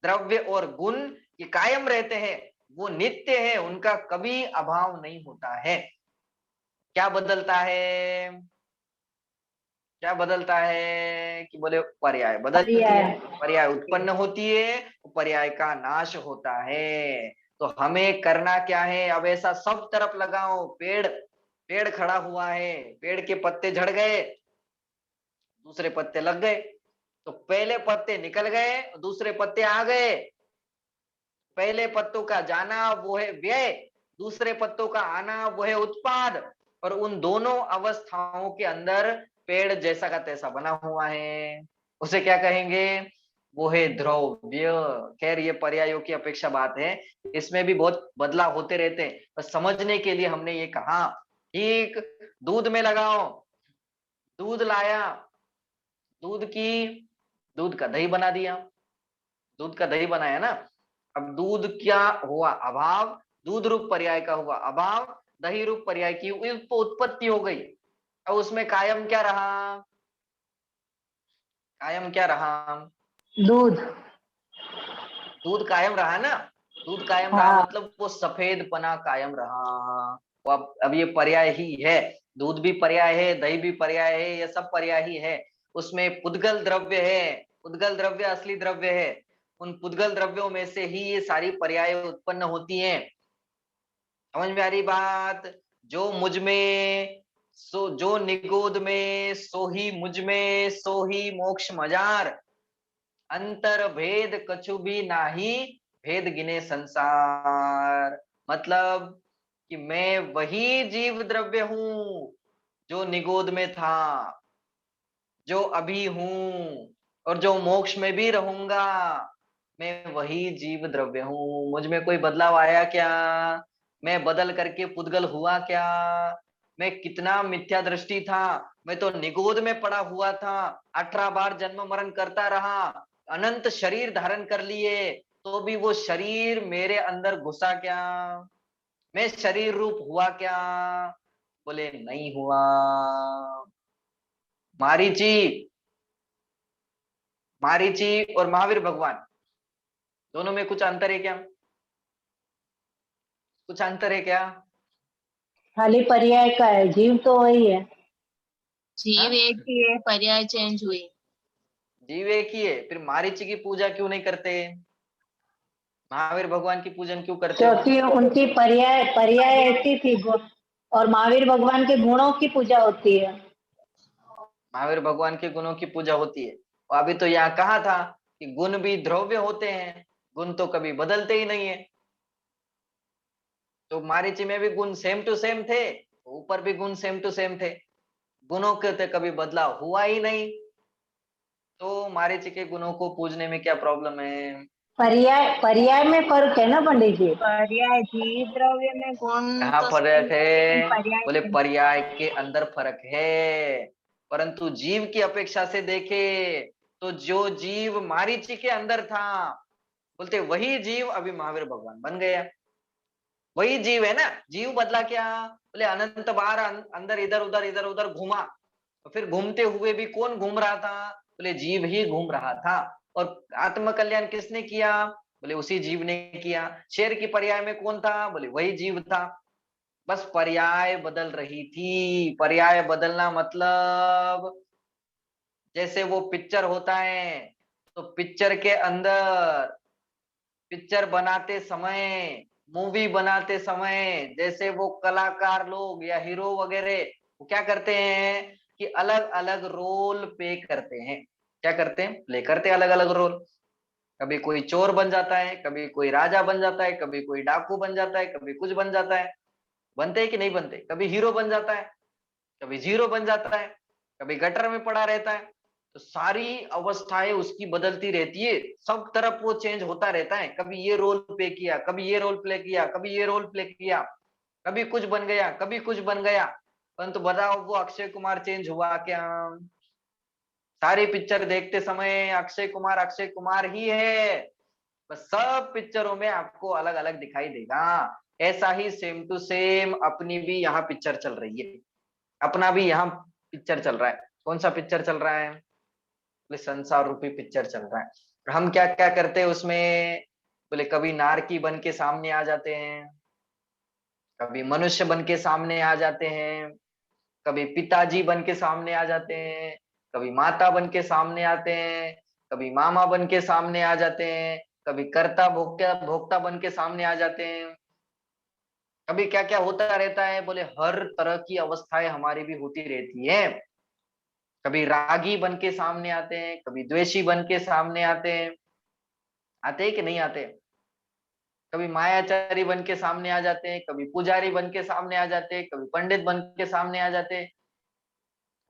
द्रव्य और गुण ये कायम रहते हैं, वो नित्य है, उनका कभी अभाव नहीं होता है। क्या बदलता है? क्या बदलता है कि बोले पर्याय बदलती है, पर्याय उत्पन्न होती है, पर्याय का नाश होता है। तो हमें करना क्या है? अब ऐसा सब तरफ लगाओ। पेड़ पेड़ खड़ा हुआ है, पेड़ के पत्ते झड़ गए, दूसरे पत्ते लग गए। तो पहले पत्ते निकल गए, दूसरे पत्ते आ गए। पहले पत्तों का जाना वो है व्यय, दूसरे पत्तों का आना वो है उत्पाद। और उन दोनों अवस्थाओं के अंदर पेड़ जैसा का तैसा बना हुआ है, उसे क्या कहेंगे? वो है द्रव्य। खैर ये पर्यायों की अपेक्षा बात है, इसमें भी बहुत बदलाव होते रहते हैं, बस समझने के लिए हमने ये कहा। ठीक, दूध में लगाओ। दूध लाया, दूध की दूध का दही बना दिया, दूध का दही बनाया ना। अब दूध क्या हुआ? अभाव। दूध रूप पर्याय का हुआ अभाव, दही रूप पर्याय की उत्पत्ति हो गई। अब उसमें कायम क्या रहा? कायम क्या रहा? दूध। दूध कायम रहा ना। दूध कायम रहा हाँ। मतलब वो सफेद पना कायम रहा। वो अब ये पर्याय ही है। दूध भी पर्याय है, दही भी पर्याय है, ये सब पर्याय ही है। उसमें पुद्गल द्रव्य है, पुद्गल द्रव्य असली द्रव्य है। उन पुद्गल द्रव्यों में से ही ये सारी पर्याय उत्पन्न होती हैं। समझ में आ रही बात? जो मुझ में सो, जो निगोद में सो ही मुझ में, सो ही मोक्ष मजार। अंतर भेद कछु भी नाही, भेद गिने संसार। मतलब कि मैं वही जीव द्रव्य हूं जो निगोद में था, जो अभी हूं, और जो मोक्ष में भी रहूंगा। मैं वही जीव द्रव्य हूं। मुझ में कोई बदलाव आया क्या? मैं बदल करके पुद्गल हुआ क्या? मैं कितना मिथ्या दृष्टि था, मैं तो निगोद में पड़ा हुआ था, 18 बार जन्म मरण करता रहा, अनंत शरीर धारण कर लिए, तो भी वो शरीर मेरे अंदर घुसा क्या? मैं शरीर रूप हुआ क्या? बोले नहीं हुआ। मारीची, मारीची और महावीर भगवान दोनों में कुछ अंतर है क्या? कुछ अंतर है क्या? खाली पर्याय का है, जीव तो वही है। जीव एक ही है, पर्याय चेंज हुई। जीव एक ही है, फिर मारीची की पूजा क्यों नहीं करते? महावीर भगवान की पूजन क्यों करते हो? क्योंकि उनकी पर्याय पर्याय ऐसी थी और महावीर भगवान के गुणों की पूजा होती है। महावीर भगवान के गुणों की पूजा होती है। और अभी तो यहाँ कहा था कि गुण भी द्रव्य होते हैं, गुण तो कभी बदलते ही नहीं है। तो मारीची में भी गुण सेम टू सेम थे, ऊपर भी गुण सेम टू सेम थे, गुणों के तो कभी बदलाव हुआ ही नहीं। तो मारीच के गुणों को पूजने में क्या प्रॉब्लम है? पर्याय पर्याय में फर्क है ना पंडित जी। पर्याय जीव द्रव्य में गुण कहाँ तो फर्क सेम है, लेकिन है? पर्याय बोले में पर्याय के अंदर फर्क है, परंतु जीव की अपेक्षा से देखे तो जो जीव मारीची के अंदर था, बोलते वही जीव अभी महावीर भगवान बन गया। वही जीव है ना, जीव बदला क्या? बोले अनंत बार अंदर इधर उधर घूमा, तो फिर घूमते हुए भी कौन घूम रहा था? बोले जीव ही घूम रहा था। और आत्म कल्याण किसने किया? बोले उसी जीव ने किया। शेर की पर्याय में कौन था? बोले वही जीव था। बस पर्याय बदल रही थी। पर्याय बदलना मतलब जैसे वो पिक्चर होता है, तो पिक्चर के अंदर पिक्चर बनाते समय, मूवी बनाते समय, जैसे वो कलाकार लोग या हीरो वगैरह वो क्या करते हैं कि अलग अलग रोल प्ले करते हैं। क्या करते हैं? प्ले करते हैं अलग अलग रोल। कभी कोई चोर बन जाता है, कभी कोई राजा बन जाता है, कभी कोई डाकू बन जाता है, कभी कुछ बन जाता है। बनते हैं कि नहीं बनते? कभी हीरो बन जाता है, कभी जीरो बन जाता है, कभी गटर में पड़ा रहता है। तो सारी अवस्थाएं उसकी बदलती रहती है, सब तरफ वो चेंज होता रहता है। कभी ये रोल प्ले किया, कभी ये रोल प्ले किया, कभी ये रोल प्ले किया, कभी कुछ बन गया, कभी कुछ बन गया। परंतु बताओ वो अक्षय कुमार चेंज हुआ क्या? सारी पिक्चर देखते समय अक्षय कुमार ही है। बस सब पिक्चरों में आपको अलग अलग दिखाई देगा। ऐसा ही सेम टू सेम अपनी भी यहाँ पिक्चर चल रही है, अपना भी यहाँ पिक्चर चल रहा है। कौन सा पिक्चर चल रहा है? बोले संसार रूपी पिक्चर चल रहा है। और हम क्या क्या करते हैं उसमें? बोले कभी नारकी बन के सामने आ जाते हैं, कभी मनुष्य बन के सामने आ जाते हैं, कभी पिताजी बन के सामने आ जाते हैं, कभी माता बन के सामने आते हैं, कभी मामा बन के सामने आ जाते हैं, कभी कर्ता भोक्ता भोक्ता बन के सामने आ जाते हैं। कभी क्या क्या होता रहता है? बोले हर तरह की अवस्थाएं हमारी भी होती रहती है। कभी रागी बन के सामने आते हैं, कभी द्वेषी बन के सामने आते हैं। आते हैं कि नहीं आते? कभी मायाचारी बन के सामने आ जाते हैं, कभी पुजारी बन के सामने आ जाते हैं, कभी पंडित बन के सामने आ जाते हैं।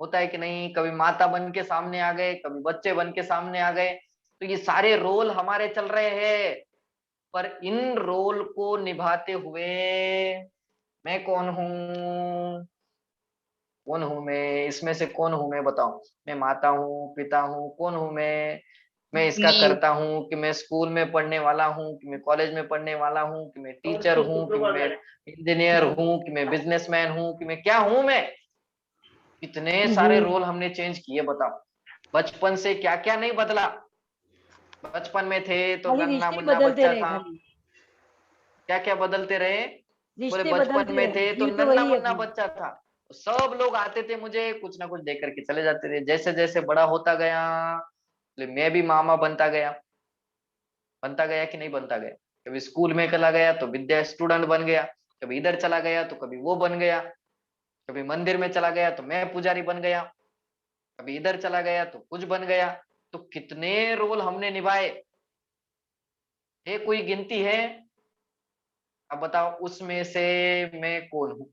होता है कि नहीं? कभी माता बन के सामने आ गए, कभी बच्चे बन के सामने आ गए। तो ये सारे रोल हमारे चल रहे हैं, पर इन रोल को निभाते हुए मैं कौन हूँ? कौन हूं मैं? इसमें से कौन हूं मैं? बताओ। मैं माता हूँ, पिता हूँ, कौन हूं मैं इसका जीव करता हूँ कि मैं स्कूल में पढ़ने वाला हूँ, कि मैं कॉलेज में पढ़ने वाला हूँ, कि मैं टीचर हूँ, कि मैं इंजीनियर हूँ, कि मैं बिजनेसमैन हूँ, कि मैं क्या हूँ मैं? इतने सारे जी रोल हमने चेंज किए, बताओ। बचपन से क्या क्या नहीं बदला। बचपन में थे तो खाली नन्ना रिश्ते ही मुन्ना बदलते बच्चा रहे, था। खाली क्या क्या बदलते रहे? बोले रिश्ते बचपन बदलते में रहे, थे तो जीव तो नन्ना वही है मुन्ना खाली। बच्चा था। सब लोग आते थे मुझे कुछ ना कुछ दे करके चले जाते थे। जैसे जैसे बड़ा होता गया, बोले मैं भी मामा बनता गया कि नहीं बनता गया? कभी स्कूल में चला गया तो विद्या स्टूडेंट बन गया, कभी इधर चला गया तो कभी वो बन गया, कभी मंदिर में चला गया तो मैं पुजारी बन गया, कभी इधर चला गया तो कुछ बन गया। तो कितने रोल हमने निभाए, ये कोई गिनती है? अब बताओ उसमें से मैं कौन हूँ?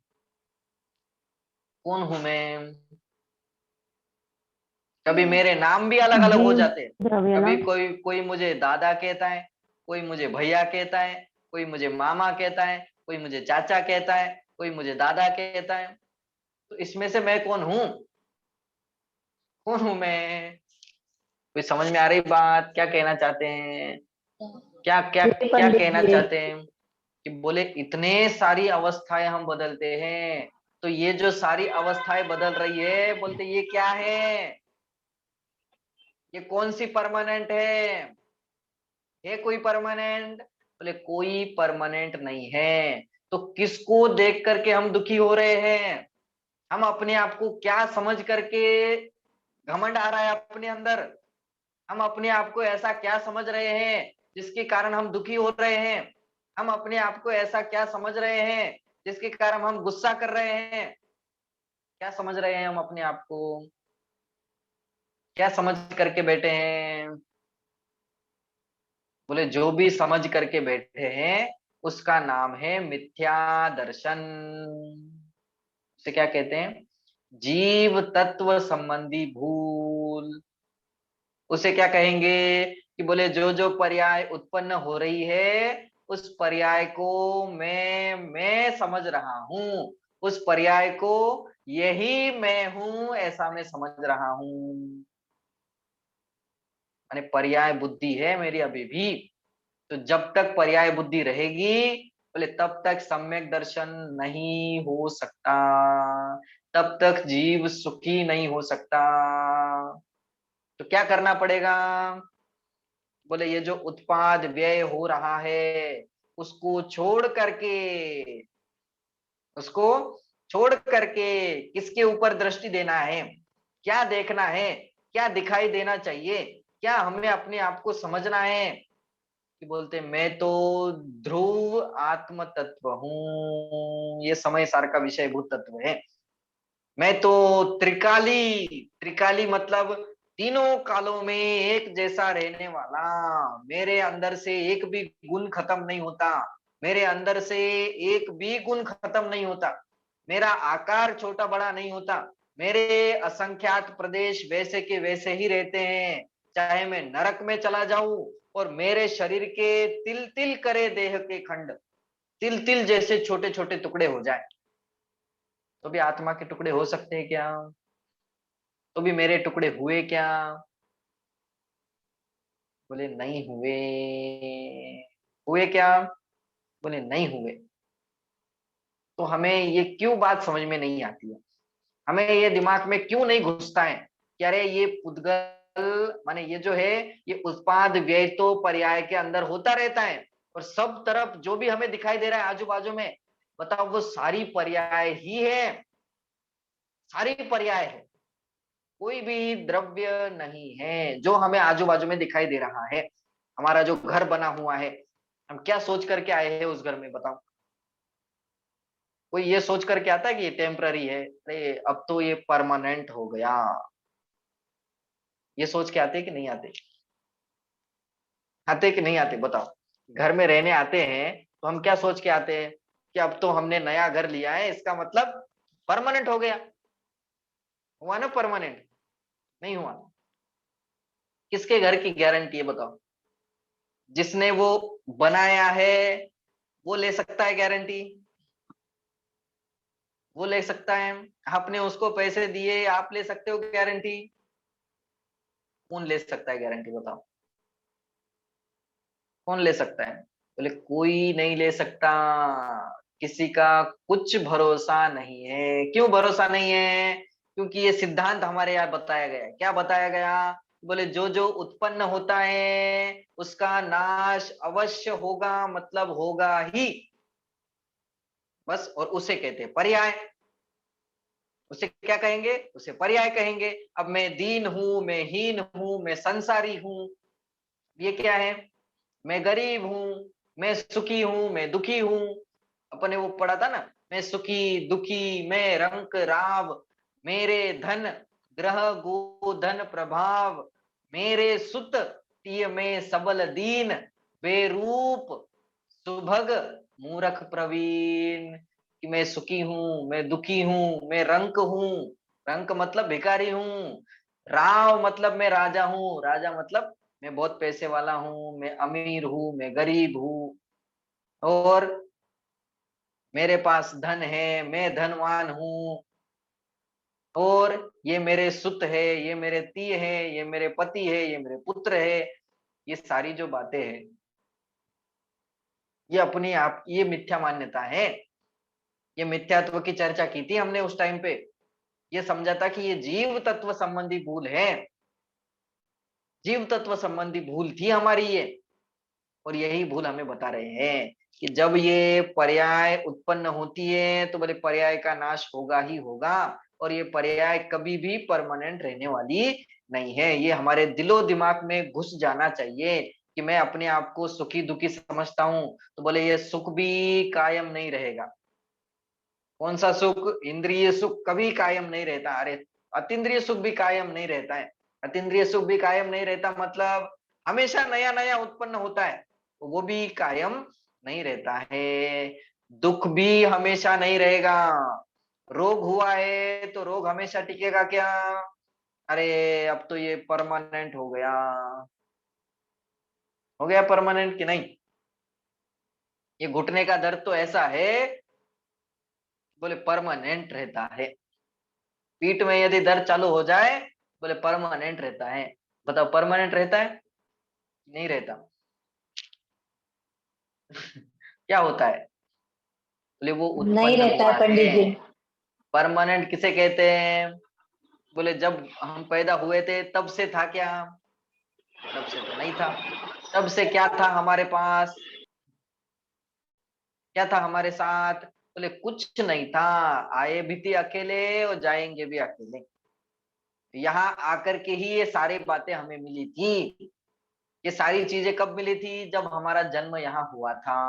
कौन हूं मैं? कभी मेरे नाम भी अलग अलग हो जीव जाते हैं। द्रव्य ना। कभी कोई कोई मुझे दादा कहता है, कोई मुझे भैया कहता है, कोई मुझे मामा कहता है, कोई मुझे चाचा कहता है, कोई मुझे दादा कहता है। तो इसमें से मैं कौन हूँ? कौन हूं मैं? कोई समझ में आ रही बात? क्या कहना चाहते हैं? क्या क्या ये क्या पंडित कहना जी, चाहते हैं? कि बोले इतने सारी अवस्थाएं हम बदलते हैं, तो ये जो सारी अवस्थाएं बदल रही है, बोलते ये क्या है? ये कौन सी परमानेंट है कोई परमानेंट? बोले कोई परमानेंट नहीं है। तो किसको देख करके हम दुखी हो रहे हैं? हम अपने आप को क्या समझ करके घमंड आ रहा है अपने अंदर? हम अपने आप को ऐसा क्या समझ रहे हैं जिसके कारण हम दुखी हो रहे हैं? हम अपने आप को ऐसा क्या समझ रहे हैं जिसके कारण हम गुस्सा कर रहे हैं? क्या समझ रहे हैं हम अपने आप को? क्या समझ करके बैठे हैं? बोले जो भी समझ करके बैठे हैं उसका नाम है मिथ्या दर्शन। उसे क्या कहते हैं? जीव तत्व संबंधी भूल। उसे क्या कहेंगे कि बोले जो जो पर्याय उत्पन्न हो रही है उस पर्याय को मैं समझ रहा हूं, उस पर्याय को यही मैं हूं ऐसा मैं समझ रहा हूं। माने पर्याय बुद्धि है मेरी अभी भी। तो जब तक पर्याय बुद्धि रहेगी बोले तब तक सम्यक दर्शन नहीं हो सकता, तब तक जीव सुखी नहीं हो सकता। तो क्या करना पड़ेगा? बोले ये जो उत्पाद व्यय हो रहा है उसको छोड़ करके, उसको छोड़ करके किसके ऊपर दृष्टि देना है, क्या देखना है, क्या दिखाई देना चाहिए, क्या हमें अपने आप को समझना है कि बोलते मैं तो ध्रुव आत्म तत्व हूं, ये समय सार का विषयभूत तत्व है। मैं तो त्रिकाली, त्रिकाली मतलब तीनों कालों में एक जैसा रहने वाला, मेरे अंदर से एक भी गुण खत्म नहीं होता, मेरे अंदर से एक भी गुण खत्म नहीं होता, मेरा आकार छोटा बड़ा नहीं होता, मेरे असंख्यात प्रदेश वैसे के वैसे ही रहते हैं, चाहे मैं नरक में चला जाऊं और मेरे शरीर के तिल तिल करे देह के खंड तिल तिल जैसे छोटे छोटे टुकड़े हो जाए, तो भी आत्मा के टुकड़े हो सकते हैं क्या? तो भी मेरे टुकड़े हुए क्या? बोले नहीं हुए। हुए क्या? बोले नहीं हुए। तो हमें ये क्यों बात समझ में नहीं आती है, हमें ये दिमाग में क्यों नहीं घुसता है कि अरे ये पुद्गल माने ये जो है ये उत्पाद व्यय तो पर्याय के अंदर होता रहता है और सब तरफ जो भी हमें दिखाई दे रहा है आजू बाजू में, बताओ वो सारी पर्याय ही है, सारी पर्याय है, कोई भी द्रव्य नहीं है जो हमें आजू बाजू में दिखाई दे रहा है। हमारा जो घर बना हुआ है हम क्या सोच करके आए हैं उस घर में, बताओ? कोई ये सोच करके आता है कि ये टेम्पररी है, अरे अब तो ये परमानेंट हो गया, ये सोच के आते कि नहीं आते? आते कि नहीं आते बताओ? घर में रहने आते हैं तो हम क्या सोच के आते हैं कि अब तो हमने नया घर लिया है इसका मतलब परमानेंट हो गया। हुआ ना परमानेंट? नहीं हुआ। किसके घर की गारंटी है बताओ? जिसने वो बनाया है वो ले सकता है गारंटी, वो ले सकता है। आपने उसको पैसे दिए आप ले सकते हो गारंटी? कौन ले सकता है गारंटी बताओ? कौन ले सकता है? बोले कोई नहीं ले सकता, किसी का कुछ भरोसा नहीं है। क्यों भरोसा नहीं है? क्योंकि ये सिद्धांत हमारे यहाँ बताया गया है। क्या बताया गया? बोले जो जो उत्पन्न होता है उसका नाश अवश्य होगा, मतलब होगा ही, बस। और उसे कहते हैं पर्याय। उसे क्या कहेंगे? उसे पर्याय कहेंगे। अब मैं दीन हूं, मैं हीन हूं, मैं संसारी हूं, ये क्या है? मैं गरीब हूं, मैं सुखी हूं, मैं दुखी हूं। अपने वो पढ़ा था ना, मैं सुखी दुखी, मैं रंक राव, मेरे धन ग्रह गोधन प्रभाव, मेरे सुत तिय में सबल दीन, बेरूप सुभग मूरख प्रवीण। कि मैं सुखी हूं, मैं दुखी हूं, मैं रंक हूं, रंक मतलब भिखारी हूं, राव मतलब मैं राजा हूं, राजा मतलब मैं बहुत पैसे वाला हूं, मैं अमीर हूं, मैं गरीब हूं, और मेरे पास धन है, मैं धनवान हूं, और ये मेरे सुत है, ये मेरे तीय है, ये मेरे पति है, ये मेरे पुत्र है। ये सारी जो बातें हैं ये अपनी आप ये मिथ्या मान्यता है। ये मिथ्यात्व की चर्चा की थी हमने उस टाइम पे। ये समझा था कि ये जीव तत्व संबंधी भूल है, जीव तत्व संबंधी भूल थी हमारी ये। और यही भूल हमें बता रहे हैं कि जब ये पर्याय उत्पन्न होती है तो बोले पर्याय का नाश होगा ही होगा, और ये पर्याय कभी भी परमानेंट रहने वाली नहीं है। ये हमारे दिलो दिमाग में घुस जाना चाहिए कि मैं अपने आप को सुखी दुखी समझता हूं, तो बोले ये सुख भी कायम नहीं रहेगा। कौन सा सुख? इंद्रिय सुख कभी कायम नहीं रहता। अरे अतीन्द्रिय सुख भी कायम नहीं रहता है। अतीन्द्रिय सुख भी कायम नहीं रहता मतलब हमेशा नया नया उत्पन्न होता है, तो वो भी कायम नहीं रहता है। दुख भी हमेशा नहीं रहेगा। रोग हुआ है तो रोग हमेशा टिकेगा क्या? अरे अब तो ये परमानेंट हो गया परमानेंट कि नहीं? ये घुटने का दर्द तो ऐसा है, बोले परमानेंट रहता है। पीठ में यदि दर्द चालू हो जाए, बोले परमानेंट रहता है। बताओ परमानेंट रहता है? नहीं रहता। क्या होता है? बोले वो नहीं उत्पन्न रहता हुआ है पंडित है। जी। परमानेंट किसे कहते हैं? बोले जब हम पैदा हुए थे तब से था क्या? तब से तो नहीं था। तब से क्या था हमारे पास? क्या था हमारे साथ? बोले कुछ नहीं था। आए भी थे अकेले और जाएंगे भी अकेले। यहाँ आकर के ही ये सारी बातें हमें मिली थी। ये सारी चीजें कब मिली थी? जब हमारा जन्म यहाँ हुआ था।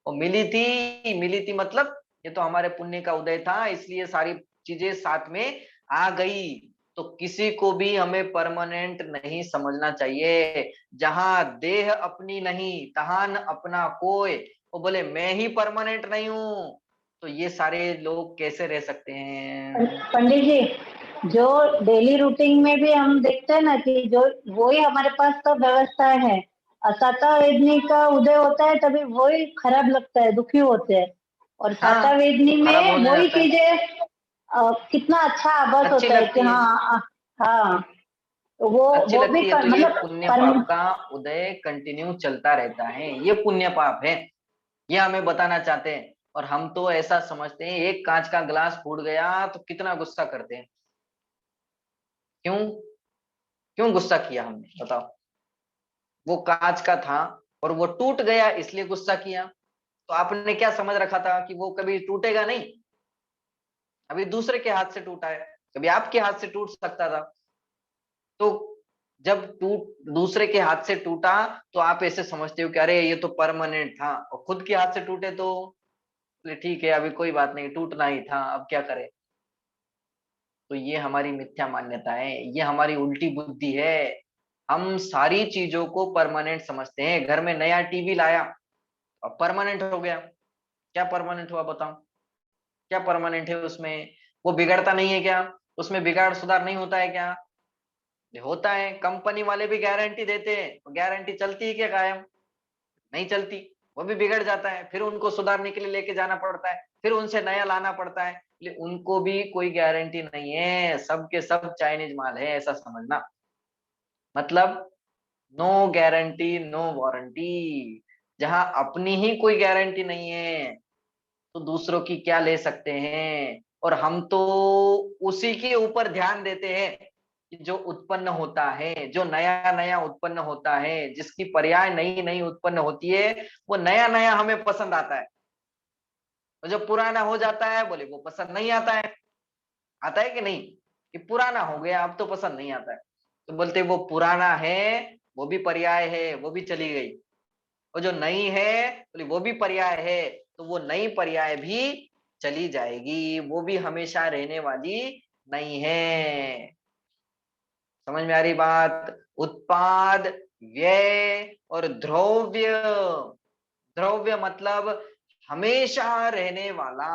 और मिली थी मतलब ये तो हमारे पुण्य का उदय था, इसलिए सारी चीजें साथ में आ गई। तो किसी को भी हमें परमानेंट नहीं समझना चाहिए। जहां देह अपनी नहीं तहां न अपना कोई। वो बोले मैं ही परमानेंट नहीं हूं, तो ये सारे लोग कैसे रह सकते हैं? पंडित जी, जो डेली रूटीन में भी हम देखते हैं ना कि जो वही हमारे पास तो व्यवस्थाएं है। सातवेदनी का उदय होता है तभी वही खराब लगता है, दुखी होते हैं। और हाँ, सातवेदनी खराब में होने वही लगता है, चीजें कितना अच्छा आभास अच्छी होता है कि लगती है। हाँ हाँ, तो अच्छी वो भी लगती है, तो ये मतलब पुण्य पाप का उदय कंटिन्यू चलता रहता है। ये पुण्य पाप है, ये हमें बताना चाहते हैं। और हम तो ऐसा समझते हैं एक कांच का ग्लास फूट गया तो कितना गुस्सा करते हैं। क्यों? क्यों गुस्सा किया हमने, बताओ? वो कांच का था और वो टूट गया इसलिए गुस्सा किया। तो आपने क्या समझ रखा था कि वो कभी टूटेगा नहीं? अभी दूसरे के हाथ से टूटा है, कभी आपके हाथ से टूट सकता था। तो जब टूट दूसरे के हाथ से टूटा तो आप ऐसे समझते हो कि अरे ये तो परमानेंट था, और खुद के हाथ से टूटे तो बोले, ठीक है अभी कोई बात नहीं, टूटना ही था, अब क्या करें। तो ये हमारी मिथ्या मान्यता है, ये हमारी उल्टी बुद्धि है। हम सारी चीजों को परमानेंट समझते हैं। घर में नया टीवी लाया, अब परमानेंट हो गया। क्या परमानेंट हुआ बताओ? क्या परमानेंट है उसमें? वो बिगड़ता नहीं है क्या? उसमें बिगाड़ सुधार नहीं होता है क्या? ये होता है। कंपनी वाले भी गारंटी देते हैं, गारंटी चलती है क्या कायम? नहीं चलती, वो भी बिगड़ जाता है, फिर उनको सुधारने के लिए लेके जाना पड़ता है, फिर उनसे नया लाना पड़ता है। उनको भी कोई गारंटी नहीं है, सब के सब चाइनीज माल है, ऐसा समझना। मतलब नो गारंटी नो वारंटी। जहां अपनी ही कोई गारंटी नहीं है तो दूसरों की क्या ले सकते हैं? और हम तो उसी के ऊपर ध्यान देते हैं कि जो उत्पन्न होता है, जो नया नया उत्पन्न होता है, जिसकी पर्याय नई नई उत्पन्न होती है, वो नया नया हमें पसंद आता है। और जो पुराना हो जाता है बोले वो पसंद नहीं आता है। आता है कि नहीं? कि पुराना हो गया अब तो पसंद नहीं आता है। तो बोलते वो पुराना है, वो भी पर्याय है, वो भी चली गई। और जो नई है बोले वो भी पर्याय है, तो वो नई पर्याय भी चली जाएगी, वो भी हमेशा रहने वाली नहीं है। समझ में आ रही बात? उत्पाद, व्यय और द्रव्य। द्रव्य मतलब हमेशा रहने वाला।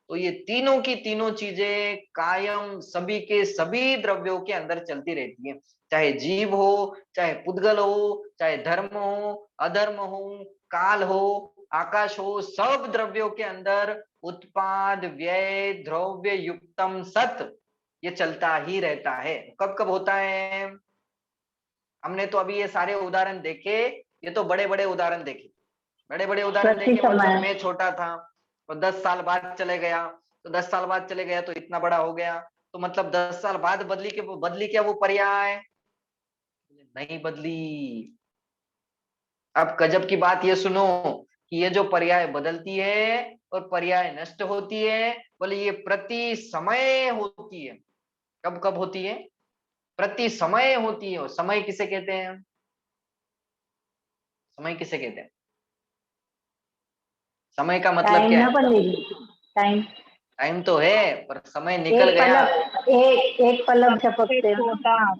तो ये तीनों की तीनों चीजें कायम सभी के सभी द्रव्यों के अंदर चलती रहती है। चाहे जीव हो, चाहे पुद्गल हो, चाहे धर्म हो, अधर्म हो, काल हो, आकाश हो, सब द्रव्यों के अंदर उत्पाद, व्यय, द्रव्य, युक्तम, सत, ये चलता ही रहता है। कब कब होता है? हमने तो अभी ये सारे उदाहरण देखे, ये तो बड़े बड़े उदाहरण देखे। बड़े बड़े उदाहरण प्रति देखे मतलब समय। मैं छोटा था तो 10 साल बाद चले गया, तो 10 साल बाद चले गया तो इतना बड़ा हो गया। तो मतलब 10 साल बाद बदली क्या वो पर्याय? नहीं बदली। अब गजब की बात ये सुनो कि ये जो पर्याय बदलती है और पर्याय नष्ट होती है, बोले ये प्रति समय होती है। कब कब होती है? प्रति समय होती है। और समय किसे कहते हैं? समय किसे कहते हैं? समय का मतलब टाइम क्या ना है? पंडित जी, टाइम। टाइम तो है पर समय निकल एक गया। पलक, एक पलक सबसे झपकते हो। छोटा,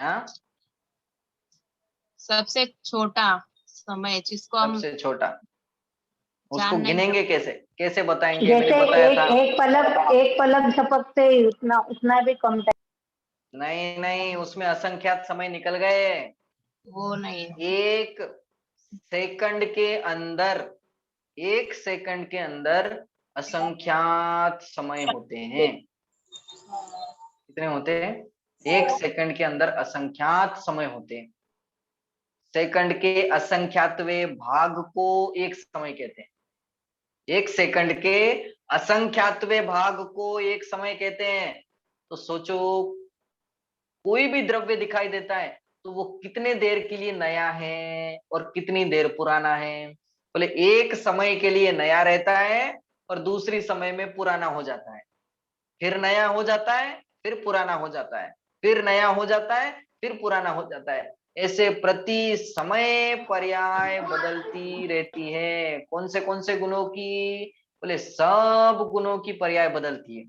हाँ, सबसे छोटा समय जिसको हम सबसे छोटा। उसको जान नहीं गिनेंगे कैसे, कैसे बताएंगे? मैंने जैसे बताया था एक पलक झपकते ही उतना उतना भी कम टाइम। नहीं नहीं, उसमें असंख्यात समय निकल गए। वो नहीं है। एक सेकंड के अंदर, एक सेकंड के अंदर असंख्यात समय होते हैं। कितने होते हैं? एक सेकंड के अंदर असंख्यात समय होते हैं। सेकंड के असंख्यातवें भाग को एक समय कहते हैं। एक सेकंड के असंख्यातवें भाग को एक समय कहते हैं। तो सोचो, कोई भी द्रव्य दिखाई देता है तो वो कितने देर के लिए नया है और कितनी देर पुराना है? बोले एक समय के लिए नया रहता है और दूसरी समय में पुराना हो जाता है, फिर नया हो जाता है, फिर पुराना हो जाता है, फिर नया हो जाता है, फिर पुराना हो जाता है। ऐसे प्रति समय पर्याय बदलती रहती है। कौन से गुणों की? बोले सब गुणों की पर्याय बदलती है।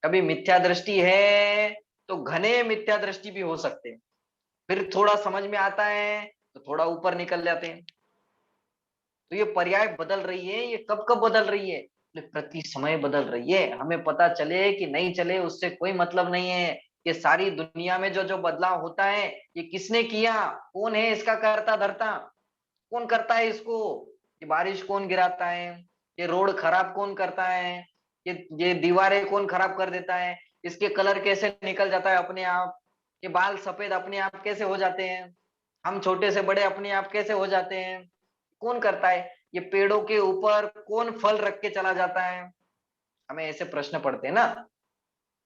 कभी मिथ्या दृष्टि है तो घने मिथ्या दृष्टि भी हो सकते हैं, फिर थोड़ा समझ में आता है तो थोड़ा ऊपर निकल जाते हैं। तो ये पर्याय बदल रही है। ये कब कब बदल रही है? प्रति समय बदल रही है। हमें पता चले कि नहीं चले उससे कोई मतलब नहीं है। ये सारी दुनिया में जो जो बदलाव होता है ये किसने किया? कौन है इसका कर्ता धर्ता? कौन करता है इसको? ये बारिश कौन गिराता है? ये रोड खराब कौन करता है? ये दीवारें कौन खराब कर देता है? इसके कलर कैसे निकल जाता है अपने आप? ये बाल सफेद अपने आप कैसे हो जाते हैं? हम छोटे से बड़े अपने आप कैसे हो जाते हैं? कौन करता है? ये पेड़ों के ऊपर कौन फल रख के चला जाता है? हमें ऐसे प्रश्न पड़ते हैं ना।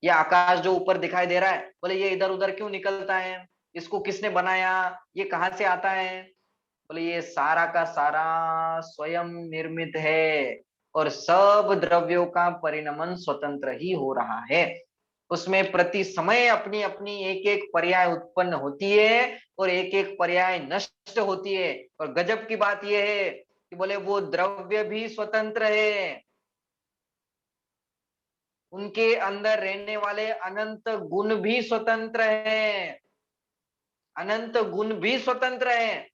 ये आकाश जो ऊपर दिखाई दे रहा है, बोले ये इधर उधर क्यों निकलता है? इसको किसने बनाया? ये कहाँ से आता है? बोले ये सारा का सारा स्वयं निर्मित है और सब द्रव्यों का परिणमन स्वतंत्र ही हो रहा है। उसमें प्रति समय अपनी अपनी एक एक पर्याय उत्पन्न होती है और एक एक पर्याय नष्ट होती है। और गजब की बात यह है कि बोले वो द्रव्य भी स्वतंत्र है, उनके अंदर रहने वाले अनंत गुण भी स्वतंत्र है, अनंत गुण भी स्वतंत्र है।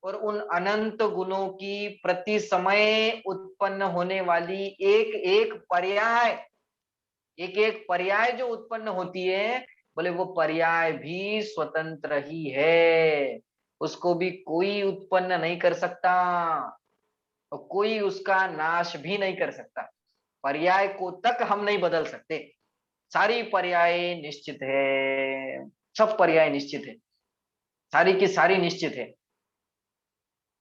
और उन अनंत गुणों की प्रति समय उत्पन्न होने वाली एक एक पर्याय, एक एक पर्याय जो उत्पन्न होती है, बोले वो पर्याय भी स्वतंत्र ही है। उसको भी कोई उत्पन्न नहीं कर सकता और कोई उसका नाश भी नहीं कर सकता। पर्याय को तक हम नहीं बदल सकते। सारी पर्याय निश्चित है, सब पर्याय निश्चित है, सारी की सारी निश्चित है।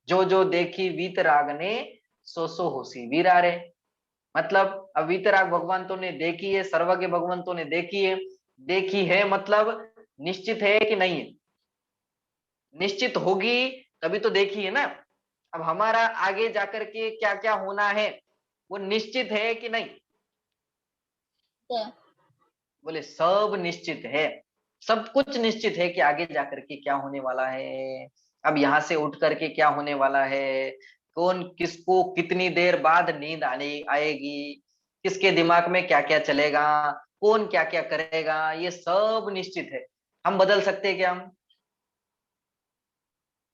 जो जो देखी वीतराग ने सो सो होसी वीरारे। मतलब अब वीतराग भगवंतों ने देखी है, सर्वज्ञ भगवंतों ने देखी है। देखी है मतलब निश्चित है कि नहीं है? निश्चित होगी तभी तो देखी है ना। अब हमारा आगे जाकर के क्या क्या होना है वो निश्चित है कि नहीं? बोले सब निश्चित है, सब कुछ निश्चित है कि आगे जाकर के क्या होने वाला है। अब यहाँ से उठ करके क्या होने वाला है, कौन किसको कितनी देर बाद नींद आने आएगी, किसके दिमाग में क्या क्या चलेगा, कौन क्या क्या करेगा, ये सब निश्चित है। हम बदल सकते हैं क्या? हम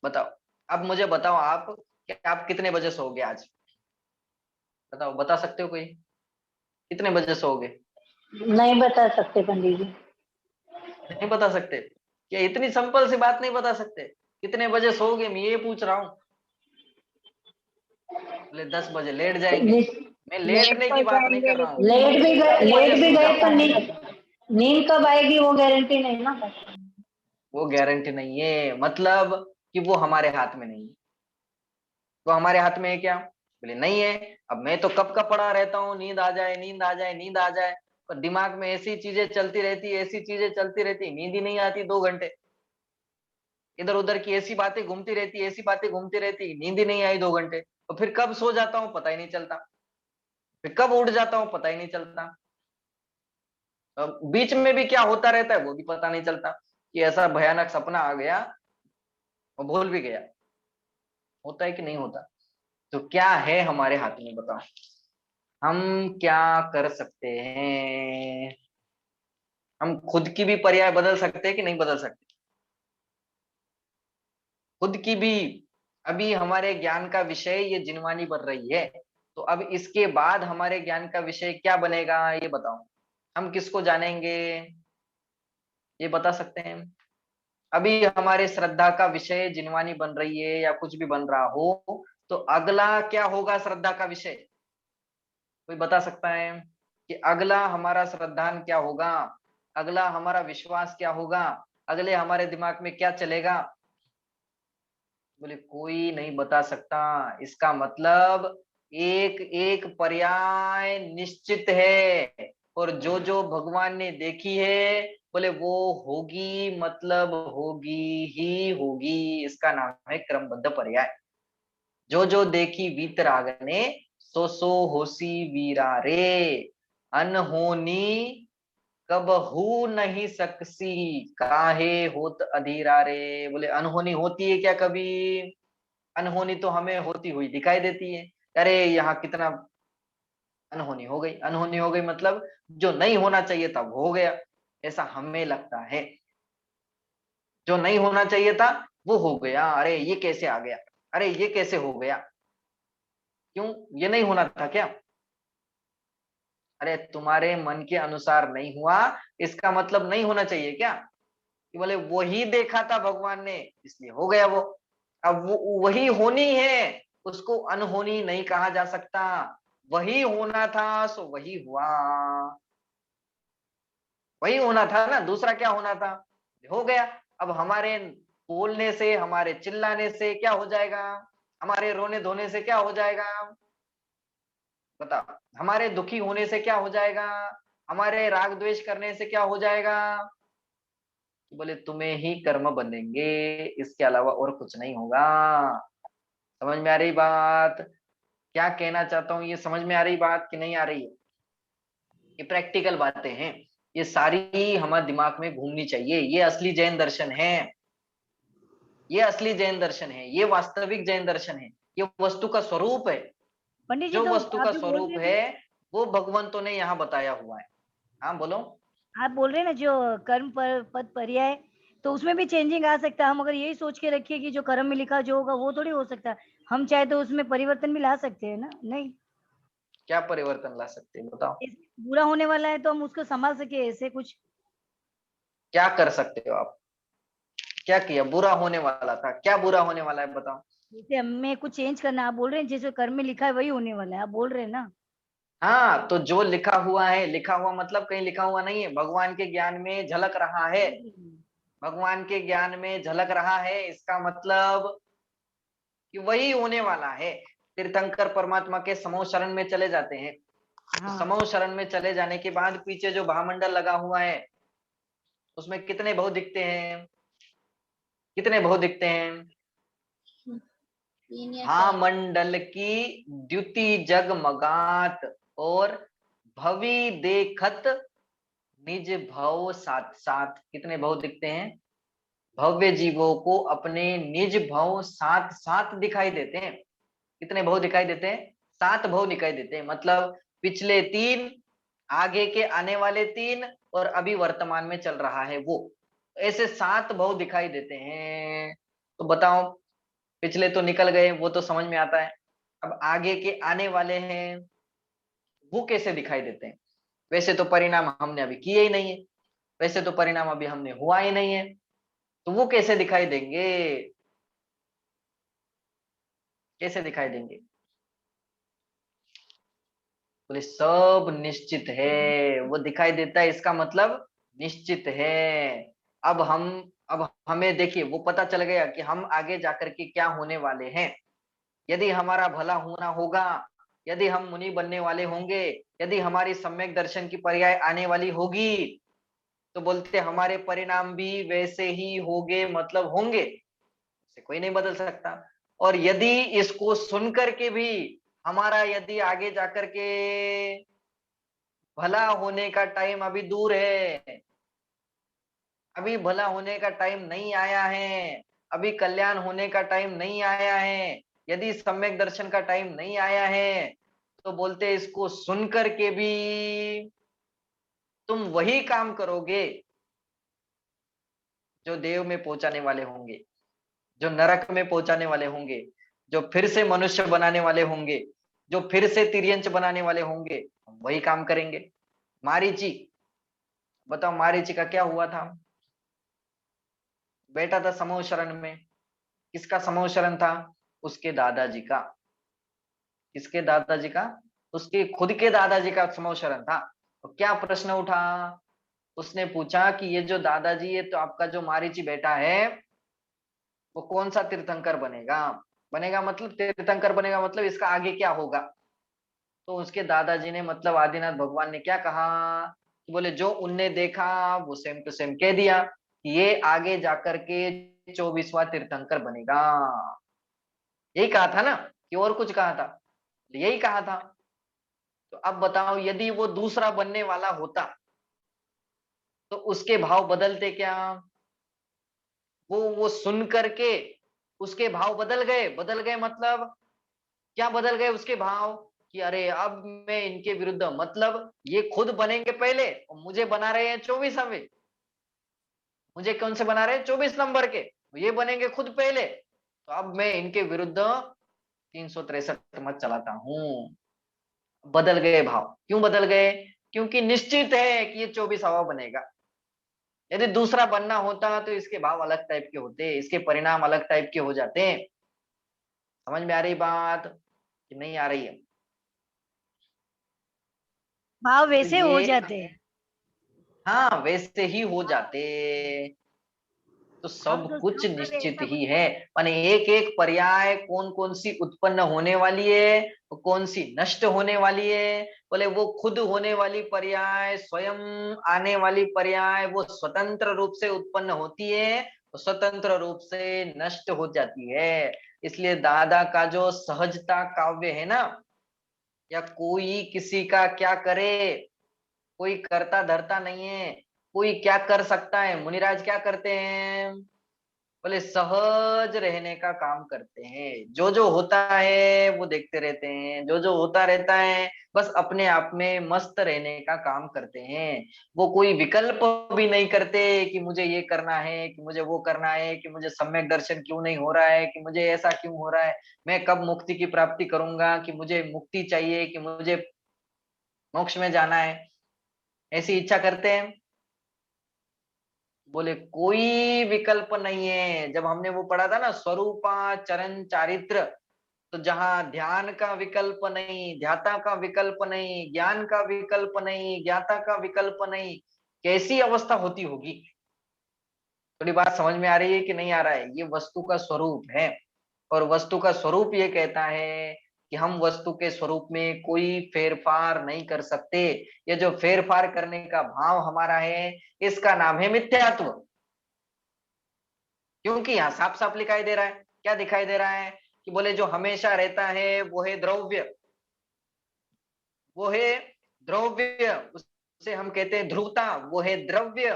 बताओ। अब मुझे बताओ आप कि आप कितने बजे सोओगे आज? बताओ, बता सकते हो कोई? कितने बजे सोओगे? नहीं बता सकते पंडित जी। नहीं बता सकते? क्या इतनी सिंपल सी बात नहीं बता सकते? कितने बजे सोओगे मैं ये पूछ रहा हूँ। बोले 10 बजे लेट जाएंगे। मैं लेट लेटने तो की बात नहीं कर जाएंगे रहा हूँ। लेट भी गए कितने बजे सो तो जाओगे? नींद कब आएगी वो गारंटी नहीं ना। वो गारंटी नहीं है, मतलब कि वो हमारे हाथ में नहीं है। वो हमारे हाथ में है क्या? बोले नहीं है। अब मैं तो कब का पड़ा रहता हूँ, नींद आ जाए, नींद आ जाए, नींद आ जाए, पर दिमाग में ऐसी चीजें चलती रहती, ऐसी चीजें चलती रहती, नींद ही नहीं आती 2 घंटे। इधर उधर की ऐसी बातें घूमती रहती, ऐसी बातें घूमती रहती, नींद ही नहीं आई 2 घंटे। और फिर कब सो जाता हूँ पता ही नहीं चलता, फिर कब उठ जाता हूँ पता ही नहीं चलता। अब बीच में भी क्या होता रहता है वो भी पता नहीं चलता, कि ऐसा भयानक सपना आ गया और भूल भी गया। होता है कि नहीं होता? तो क्या है हमारे हाथ में, बताओ? हम क्या कर सकते हैं? हम खुद की भी पर्याय बदल सकते हैं कि नहीं बदल सकते? खुद की भी अभी हमारे ज्ञान का विषय ये जिनवानी बन रही है, तो अब इसके बाद हमारे ज्ञान का विषय क्या बनेगा ये बताओ, हम किसको जानेंगे, ये बता सकते हैं? अभी हमारे श्रद्धा का विषय जिनवानी बन रही है या कुछ भी बन रहा हो, तो अगला क्या होगा श्रद्धा का विषय? कोई बता सकता है कि अगला हमारा श्रद्धान क्या होगा, अगला हमारा विश्वास क्या होगा, अगले हमारे दिमाग में क्या चलेगा? बोले कोई नहीं बता सकता। इसका मतलब एक एक पर्याय निश्चित है, और जो जो भगवान ने देखी है बोले वो होगी, मतलब होगी ही होगी। इसका नाम है क्रमबद्ध पर्याय। जो जो देखी वीतरागने सो सो होसी वीरा रे, अनहोनी कब हो नहीं सकसी, काहे होत अधीरा रे। बोले अनहोनी होती है क्या कभी? अनहोनी तो हमें होती हुई दिखाई देती है। अरे यहाँ कितना अनहोनी हो गई, अनहोनी हो गई मतलब जो नहीं होना चाहिए था वो हो गया, ऐसा हमें लगता है। जो नहीं होना चाहिए था वो हो गया, अरे ये कैसे आ गया, अरे ये कैसे हो गया, क्यों, ये नहीं होना था क्या? अरे तुम्हारे मन के अनुसार नहीं हुआ, इसका मतलब नहीं होना चाहिए क्या? कि बोले वही देखा था भगवान ने इसलिए हो गया वो। अब वो वही होनी है, उसको अनहोनी नहीं कहा जा सकता। वही होना था सो वही हुआ, वही होना था ना, दूसरा क्या होना था, हो गया। अब हमारे बोलने से, हमारे चिल्लाने से क्या हो जाएगा, हमारे रोने धोने से क्या हो जाएगा, बताओ, हमारे दुखी होने से क्या हो जाएगा, हमारे राग द्वेष करने से क्या हो जाएगा? बोले तुम्हें ही कर्म बनेंगे, इसके अलावा और कुछ नहीं होगा। समझ में आ रही बात? क्या कहना चाहता हूँ, ये समझ में आ रही बात कि नहीं आ रही है? ये प्रैक्टिकल बातें हैं, ये सारी हमारे दिमाग में घूमनी चाहिए। ये असली जैन दर्शन है, ये असली जैन दर्शन है, ये वास्तविक जैन दर्शन है, ये वस्तु का स्वरूप है। पंडित जी, जो तो वस्तु आप का जो बोल स्वरूप रहे है हैं, वो भगवंतों ने यहाँ बताया हुआ है। हाँ बोलो। आप बोल रहे हैं ना जो कर्म पर पद पर्याय, तो उसमें भी चेंजिंग आ सकता है। हम अगर यही सोच के रखिए कि जो कर्म में लिखा जो होगा वो थोड़ी हो सकता है, हम चाहे तो उसमें परिवर्तन भी ला सकते हैं ना। नहीं, क्या परिवर्तन ला सकते हैं बताओ? इसमें बुरा होने वाला है तो हम उसको संभाल सके, ऐसे कुछ। क्या कर सकते हो आप? क्या किया, बुरा होने वाला था, क्या बुरा होने वाला है बताओ? जैसे हमें कुछ चेंज करना है, आप बोल रहे हैं जैसे कर्म में लिखा है वही होने वाला है, आप बोल रहे हैं ना। हाँ तो जो लिखा हुआ है, लिखा हुआ मतलब कहीं लिखा हुआ नहीं है, भगवान के ज्ञान में झलक रहा है, भगवान के ज्ञान में झलक रहा है, इसका मतलब कि वही होने वाला है। तीर्थंकर परमात्मा के समूह शरण में चले जाते हैं, तो हाँ, समूह शरण में चले जाने के बाद पीछे जो भामंडल लगा हुआ है उसमें कितने भाव दिखते हैं, कितने भाव दिखते हैं? तीन या चार। भामंडल की द्युति जगमगात, और भवि देखत निज भव साथ साथ। कितने भव दिखते हैं? भव्य जीवों को अपने निज भव साथ साथ दिखाई देते हैं। कितने भव दिखाई देते हैं? 7 भव दिखाई देते हैं, मतलब पिछले 3, आगे के आने वाले 3, और अभी वर्तमान में चल रहा है वो, ऐसे 7 भव दिखाई देते हैं। तो बताओ, पिछले तो निकल गए वो तो समझ में आता है, अब आगे के आने वाले हैं वो कैसे दिखाई देते हैं? वैसे तो परिणाम हमने अभी किए ही नहीं है, वैसे तो परिणाम अभी हमने हुआ ही नहीं है, तो वो कैसे दिखाई देंगे, कैसे दिखाई देंगे? बोले सब निश्चित है, वो दिखाई देता है, इसका मतलब निश्चित है। अब हमें देखिए वो पता चल गया कि हम आगे जाकर के क्या होने वाले हैं। यदि हमारा भला होना होगा, यदि हम मुनि बनने वाले होंगे, यदि हमारी सम्यक दर्शन की पर्याय आने वाली होगी, तो बोलते हमारे परिणाम भी वैसे ही होंगे, मतलब होंगे, इसे कोई नहीं बदल सकता। और यदि इसको सुन करके भी हमारा यदि आगे जाकर के भला होने का टाइम अभी दूर है, अभी भला होने का टाइम नहीं आया है, अभी कल्याण होने का टाइम नहीं आया है, यदि सम्यक दर्शन का टाइम नहीं आया है, तो बोलते इसको सुन करके भी तुम वही काम करोगे जो देव में पहुंचाने वाले होंगे। जो नरक में पहुंचाने वाले होंगे, जो फिर से मनुष्य बनाने वाले होंगे, जो फिर से तिर्यंच बनाने वाले होंगे, वही काम करेंगे। मारीची, बताओ मारीची का क्या हुआ था? बेटा था समूह शरण में। किसका समूह शरण था? उसके दादाजी का। किसके दादाजी का? उसके खुद के दादाजी का समूह शरण था। तो क्या प्रश्न उठा? उसने पूछा कि ये जो दादाजी, ये तो आपका जो मारीची बेटा है, वो कौन सा तीर्थंकर बनेगा? बनेगा मतलब तीर्थंकर बनेगा मतलब इसका आगे क्या होगा? तो उसके दादाजी ने मतलब आदिनाथ भगवान ने क्या कहा कि बोले जो उनने देखा वो सेम टू सेम कह दिया कि ये आगे जाकर के 24वां तीर्थंकर बनेगा। यही कहा था ना कि और कुछ कहा था? यही कहा था। तो अब बताओ यदि वो दूसरा बनने वाला होता तो उसके भाव बदलते क्या? वो सुन करके उसके भाव बदल गए मतलब क्या बदल गए उसके भाव? कि अरे अब मैं इनके विरुद्ध, मतलब ये खुद बनेंगे पहले और मुझे बना रहे हैं 24वें। मुझे कौन से बना रहे हैं? 24 नंबर के। ये बनेंगे खुद पहले, तो अब मैं इनके विरुद्ध 363 मत चलाता हूँ। बदल गए भाव। क्यों बदल गए? क्योंकि निश्चित है कि ये 24वां बनेगा। यदि दूसरा बनना होता तो इसके भाव अलग टाइप के होते, इसके परिणाम अलग टाइप के हो जाते। समझ में आ रही बात कि नहीं आ रही है? भाव तो वैसे हो ये, जाते हैं। हाँ वैसे ही हो जाते। तो हम सब तो कुछ श्लोक में निश्चित ऐसा कुछ ही है। माने एक एक पर्याय कौन कौन सी उत्पन्न होने वाली है, कौन सी नष्ट होने वाली है। बोले वो खुद होने वाली पर्याय, स्वयं आने वाली पर्याय, वो स्वतंत्र रूप से उत्पन्न होती है, तो स्वतंत्र रूप से नष्ट हो जाती है। इसलिए दादा का जो सहजता काव्य है ना, या कोई किसी का क्या करे, कोई करता धरता नहीं है, कोई क्या कर सकता है। मुनिराज क्या करते हैं? बोले सहज रहने का काम करते हैं। जो जो होता है वो देखते रहते हैं, जो जो होता रहता है बस अपने आप में मस्त रहने का काम करते हैं। वो कोई विकल्प भी नहीं करते कि मुझे ये करना है, कि मुझे वो करना है, कि मुझे सम्यक दर्शन क्यों नहीं हो रहा है, कि मुझे ऐसा क्यों हो रहा है, मैं कब मुक्ति की प्राप्ति करूंगा, कि मुझे मुक्ति चाहिए, कि मुझे मोक्ष में जाना है, ऐसी इच्छा करते हैं। बोले कोई विकल्प नहीं है। जब हमने वो पढ़ा था ना स्वरूपा चरण चारित्र, तो जहां ध्यान का विकल्प नहीं, ध्याता का विकल्प नहीं, ज्ञान का विकल्प नहीं, ज्ञाता का विकल्प नहीं, कैसी अवस्था होती होगी? थोड़ी बात समझ में आ रही है कि नहीं आ रहा है? ये वस्तु का स्वरूप है, और वस्तु का स्वरूप ये कहता है कि हम वस्तु के स्वरूप में कोई फेरफार नहीं कर सकते। ये जो फेरफार करने का भाव हमारा है, इसका नाम है मिथ्यात्व। क्योंकि यहाँ साफ साफ दिखाई दे रहा है। क्या दिखाई दे रहा है? कि बोले जो हमेशा रहता है वो है द्रव्य, वो है द्रव्य, उसे हम कहते हैं ध्रुवता, वो है द्रव्य।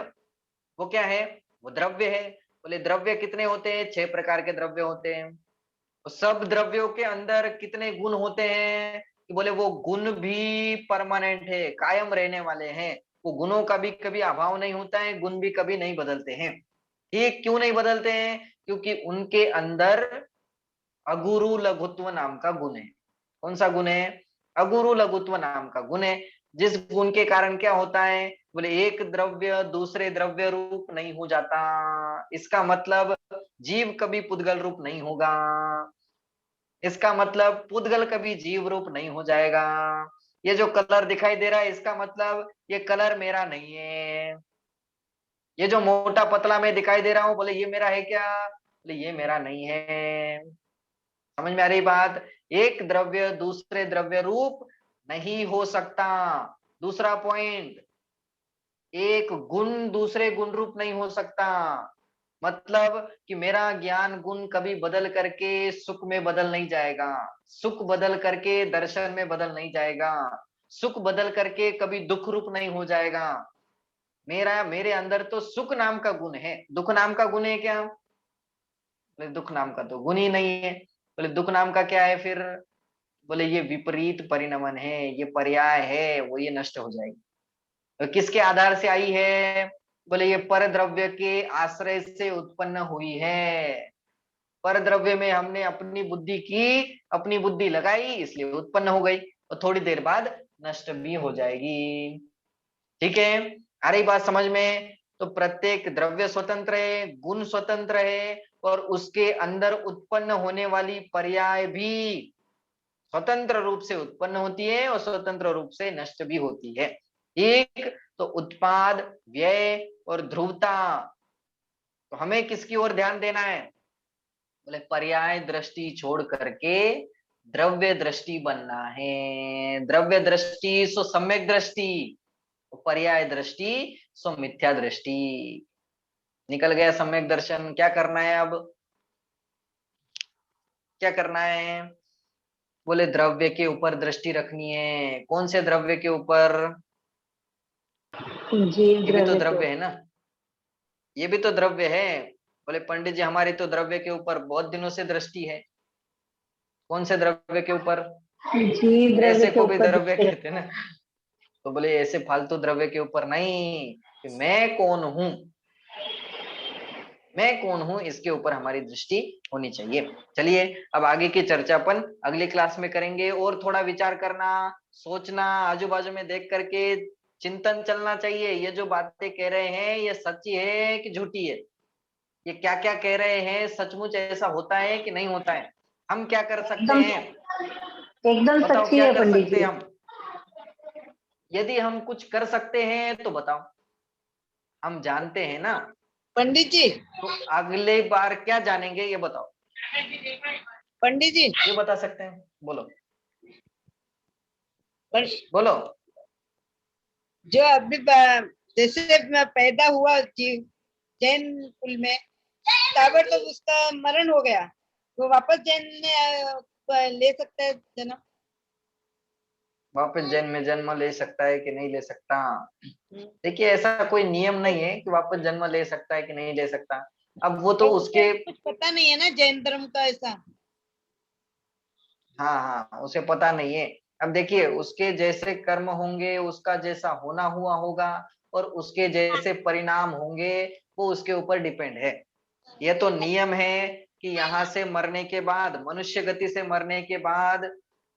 वो क्या है? वो द्रव्य है। बोले द्रव्य कितने होते हैं? 6 प्रकार के द्रव्य होते हैं। तो सब द्रव्यों के अंदर कितने गुण होते हैं? कि बोले वो गुण भी परमानेंट है, कायम रहने वाले हैं। वो गुणों का भी कभी अभाव नहीं होता है, गुण भी कभी नहीं बदलते हैं। ठीक क्यों नहीं बदलते हैं? क्योंकि उनके अंदर अगुरु लघुत्व नाम का गुण है। कौन सा गुण है? अगुरु लघुत्व नाम का गुण है। जिस गुण के कारण क्या होता है? बोले एक द्रव्य दूसरे द्रव्य रूप नहीं हो जाता। इसका मतलब जीव कभी पुद्गल रूप नहीं होगा। इसका मतलब पुद्गल कभी जीव रूप नहीं हो जाएगा। ये जो कलर दिखाई दे रहा है, इसका मतलब ये कलर मेरा नहीं है। ये जो मोटा पतला मैं दिखाई दे रहा हूं, बोले ये मेरा है क्या? बोले ये मेरा नहीं है। समझ में आ रही बात? एक द्रव्य दूसरे द्रव्य रूप नहीं हो सकता। दूसरा पॉइंट, एक गुण दूसरे गुण रूप नहीं हो सकता। मतलब कि मेरा ज्ञान गुण कभी बदल करके सुख में बदल नहीं जाएगा, सुख बदल करके दर्शन में बदल नहीं जाएगा, सुख बदल करके कभी दुख रूप नहीं हो जाएगा। मेरे अंदर तो सुख नाम का गुण है, दुख नाम का गुण है क्या? बोले दुख नाम का तो गुण ही नहीं है। बोले दुख नाम का क्या है फिर? बोले ये विपरीत परिणमन है, ये पर्याय है, वो ये नष्ट हो जाएगी। तो किसके आधार से आई है? बोले ये पर द्रव्य के आश्रय से उत्पन्न हुई है। पर द्रव्य में हमने अपनी बुद्धि की, अपनी बुद्धि लगाई, इसलिए उत्पन्न हो गई और थोड़ी देर बाद नष्ट भी हो जाएगी। ठीक है, आ रही बात समझ में? तो प्रत्येक द्रव्य स्वतंत्र है, गुण स्वतंत्र है, और उसके अंदर उत्पन्न होने वाली पर्याय भी स्वतंत्र रूप से उत्पन्न होती है और स्वतंत्र रूप से नष्ट भी होती है। ठीक, तो उत्पाद, व्यय और ध्रुवता, तो हमें किसकी ओर ध्यान देना है? बोले पर्याय दृष्टि छोड़ करके द्रव्य दृष्टि बनना है। द्रव्य दृष्टि सो सम्यक दृष्टि, पर्याय दृष्टि सो मिथ्या दृष्टि। निकल गया सम्यक दर्शन। क्या करना है अब? क्या करना है? बोले द्रव्य के ऊपर दृष्टि रखनी है। कौन से द्रव्य के ऊपर? जीव ये भी तो द्रव्य द्रव्य है ना, ये भी तो द्रव्य है। बोले पंडित जी हमारी तो द्रव्य के ऊपर बहुत दिनों से दृष्टि है। कौन से द्रव्य के ऊपर? जीव द्रव्य ऐसे के को भी ऊपर द्रव्य दृष्टि कहते हैं ना। तो बोले ऐसे फालतू द्रव्य के ऊपर नहीं, कि मैं कौन हूं, मैं कौन हूं, इसके ऊपर हमारी दृष्टि होनी चाहिए। चलिए अब आगे की चर्चा अपन अगली क्लास में करेंगे। और थोड़ा विचार करना, सोचना, आजू बाजू में देख करके चिंतन चलना चाहिए। ये जो बातें कह रहे हैं ये सच्ची है कि झूठी है? ये क्या क्या कह रहे हैं सचमुच ऐसा होता है कि नहीं होता है? हम क्या कर सकते एकदम हैं? एकदम बताओ सच्ची क्या है कर पंडित सकते जी। हैं हम? यदि हम कुछ कर सकते हैं तो बताओ, हम जानते हैं ना, पंडित जी, तो अगले बार क्या जानेंगे ये बताओ। पंडित जी, ये बता सकते हैं? बोलो पर बोलो। जो अभी जैसे मैं पैदा हुआ जीव जैन कुल में, ताबड़तोड़ उसका मरण हो गया, वो वापस जैन में ले सकता है जन्म? वापस जन्म में जन्म ले सकता है कि नहीं ले सकता? देखिए ऐसा कोई नियम नहीं है कि वापस जन्म ले सकता है कि नहीं ले सकता। अब वो तो उसे उसके, कुछ पता नहीं है ना जैन धर्म का ऐसा। हाँ हाँ उसे पता नहीं है। अब देखिए उसके जैसे कर्म होंगे, उसका जैसा होना हुआ होगा, और उसके जैसे परिणाम होंगे, वो उसके ऊपर डिपेंड है। यह तो नियम है कि यहाँ से मरने के बाद, मनुष्य गति से मरने के बाद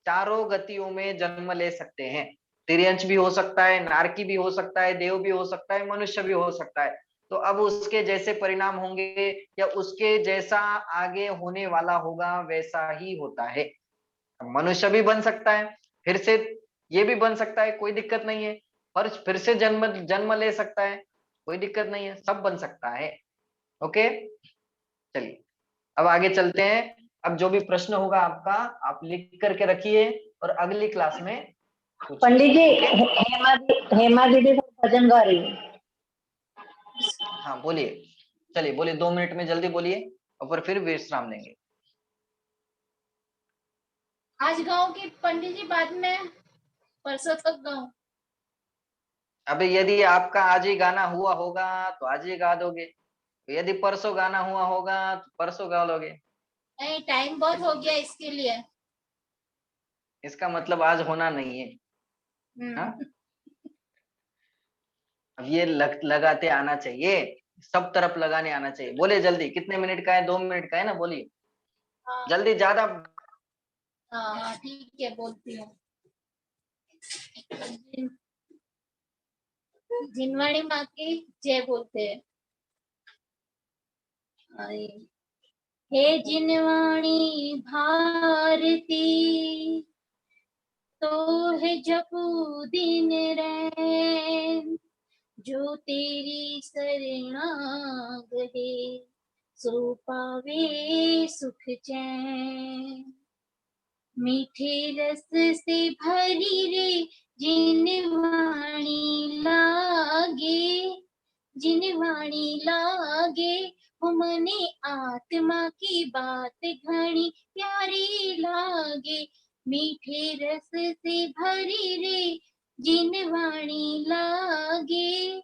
चारों गतियों में जन्म ले सकते हैं। तिर्यंश भी हो सकता है, नारकी भी हो सकता है, देव भी हो सकता है, मनुष्य भी हो सकता है। तो अब उसके जैसे परिणाम होंगे या उसके जैसा आगे होने वाला होगा वैसा ही होता है। मनुष्य भी बन सकता है, फिर से ये भी बन सकता है, कोई दिक्कत नहीं है। पर फिर से जन्म जन्म ले सकता है, कोई दिक्कत नहीं है, सब बन सकता है। ओके, चलिए अब आगे चलते हैं। अब जो भी प्रश्न होगा आपका, आप लिख करके रखिए और अगली क्लास में पूछिए। पंडित जी, ओके, हेमा दीदी सब भजन गा रही है। हाँ बोलिए, चलिए बोलिए, 2 मिनट में जल्दी बोलिए और फिर विश्राम लेंगे। आज गाँव की पंडित जी, बाद में परसों तक गाँव। अबे यदि आपका आज ही गाना हुआ होगा तो आज ही गा दोगे, यदि परसों गाना हुआ होगा तो परसों गा लोगे। नहीं, टाइम बहुत हो गया इसके लिए। इसका मतलब आज होना नहीं है। हाँ? अब ये लगाते आना चाहिए, सब तरफ लगाने आना चाहिए। बोले जल्दी, कितने मिनट का है? 2 मिनट का है ना, बोलिए हाँ जल्दी, ज्यादा। हाँ ठीक है, बोलती हूँ। जिनवाड़ी माँ की जय बोलते हैं। हे जिनवाणी भारती, तो है जपू दिन रैन, जो तेरी शरणागत सो पावे सुख चैन। मीठे रस से भरी रे जिनवाणी लागे, जिनवाणी लागे, हो मने आत्मा की बात घनी प्यारी लागे। मीठे रस से भरी रे जिनवाणी लागे,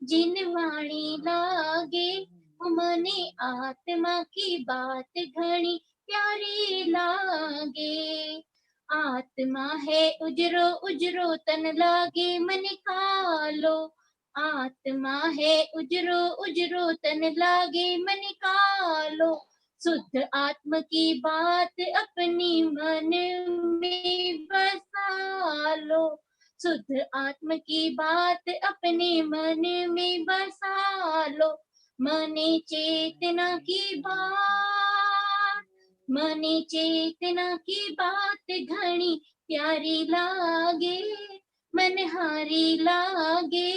जिनवाणी लागे, हो मने आत्मा की बात घनी प्यारी लागे। आत्मा है उजरो उजरो तन लागे मन कालो, आत्मा है उजरो उजरो तन लागे मन कालो, शुद्ध आत्म की बात अपनी मन में बसा लो, शुद्ध आत्म की बात अपने मन में बसा लो, मने चेतना की बात, मने चेतना की बात घनी प्यारी लागे, मनहारी लागे,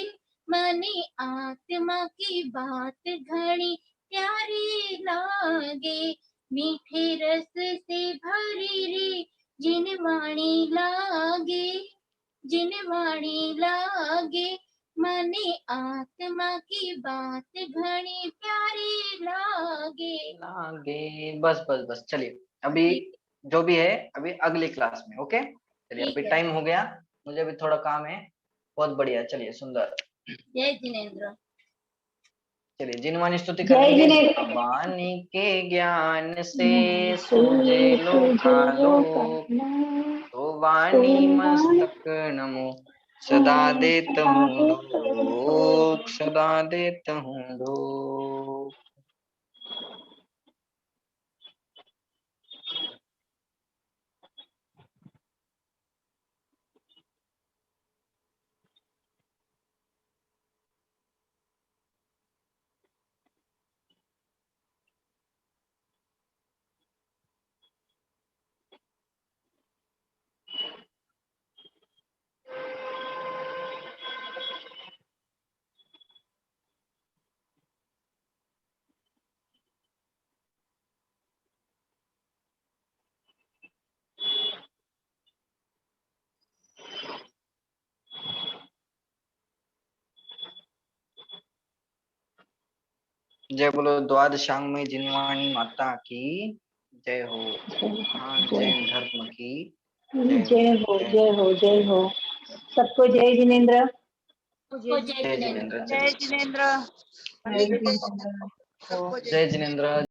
मने आत्मा की बात घनी प्यारी लागे, मीठे रस से भरी रे जिन वाणी लागे, जिन वाणी लागे, मने आत्मा की बात घनी प्यारी लागे। लागे, बस बस बस, चलिए अभी जो भी है अभी अगली क्लास में, ओके। चलिए ठीक अभी है। टाइम हो गया, मुझे अभी थोड़ा काम है। बहुत बढ़िया, चलिए सुंदर। जय जिनेंद्र। चलिए जिनवानी स्तुति जय करेंगे। जिनेंद्र। वाणी के ज्ञान से सूझे लोकालोक, तो वाणी मस्तक नमो सदा देत हूँ धूप, सदा देत हूँ धूप। जय बोलो द्वादशांगमयी जिनवाणी माता की जय हो। हाँ, जैन धर्म की जय हो, जय हो, जय हो। सबको जय जिनेंद्र। जय जय जिनेंद्र। जिनेंद्र। जय चलिए जिनेंद्र। जय जिनेंद्र। सबको जय जिनेंद्र।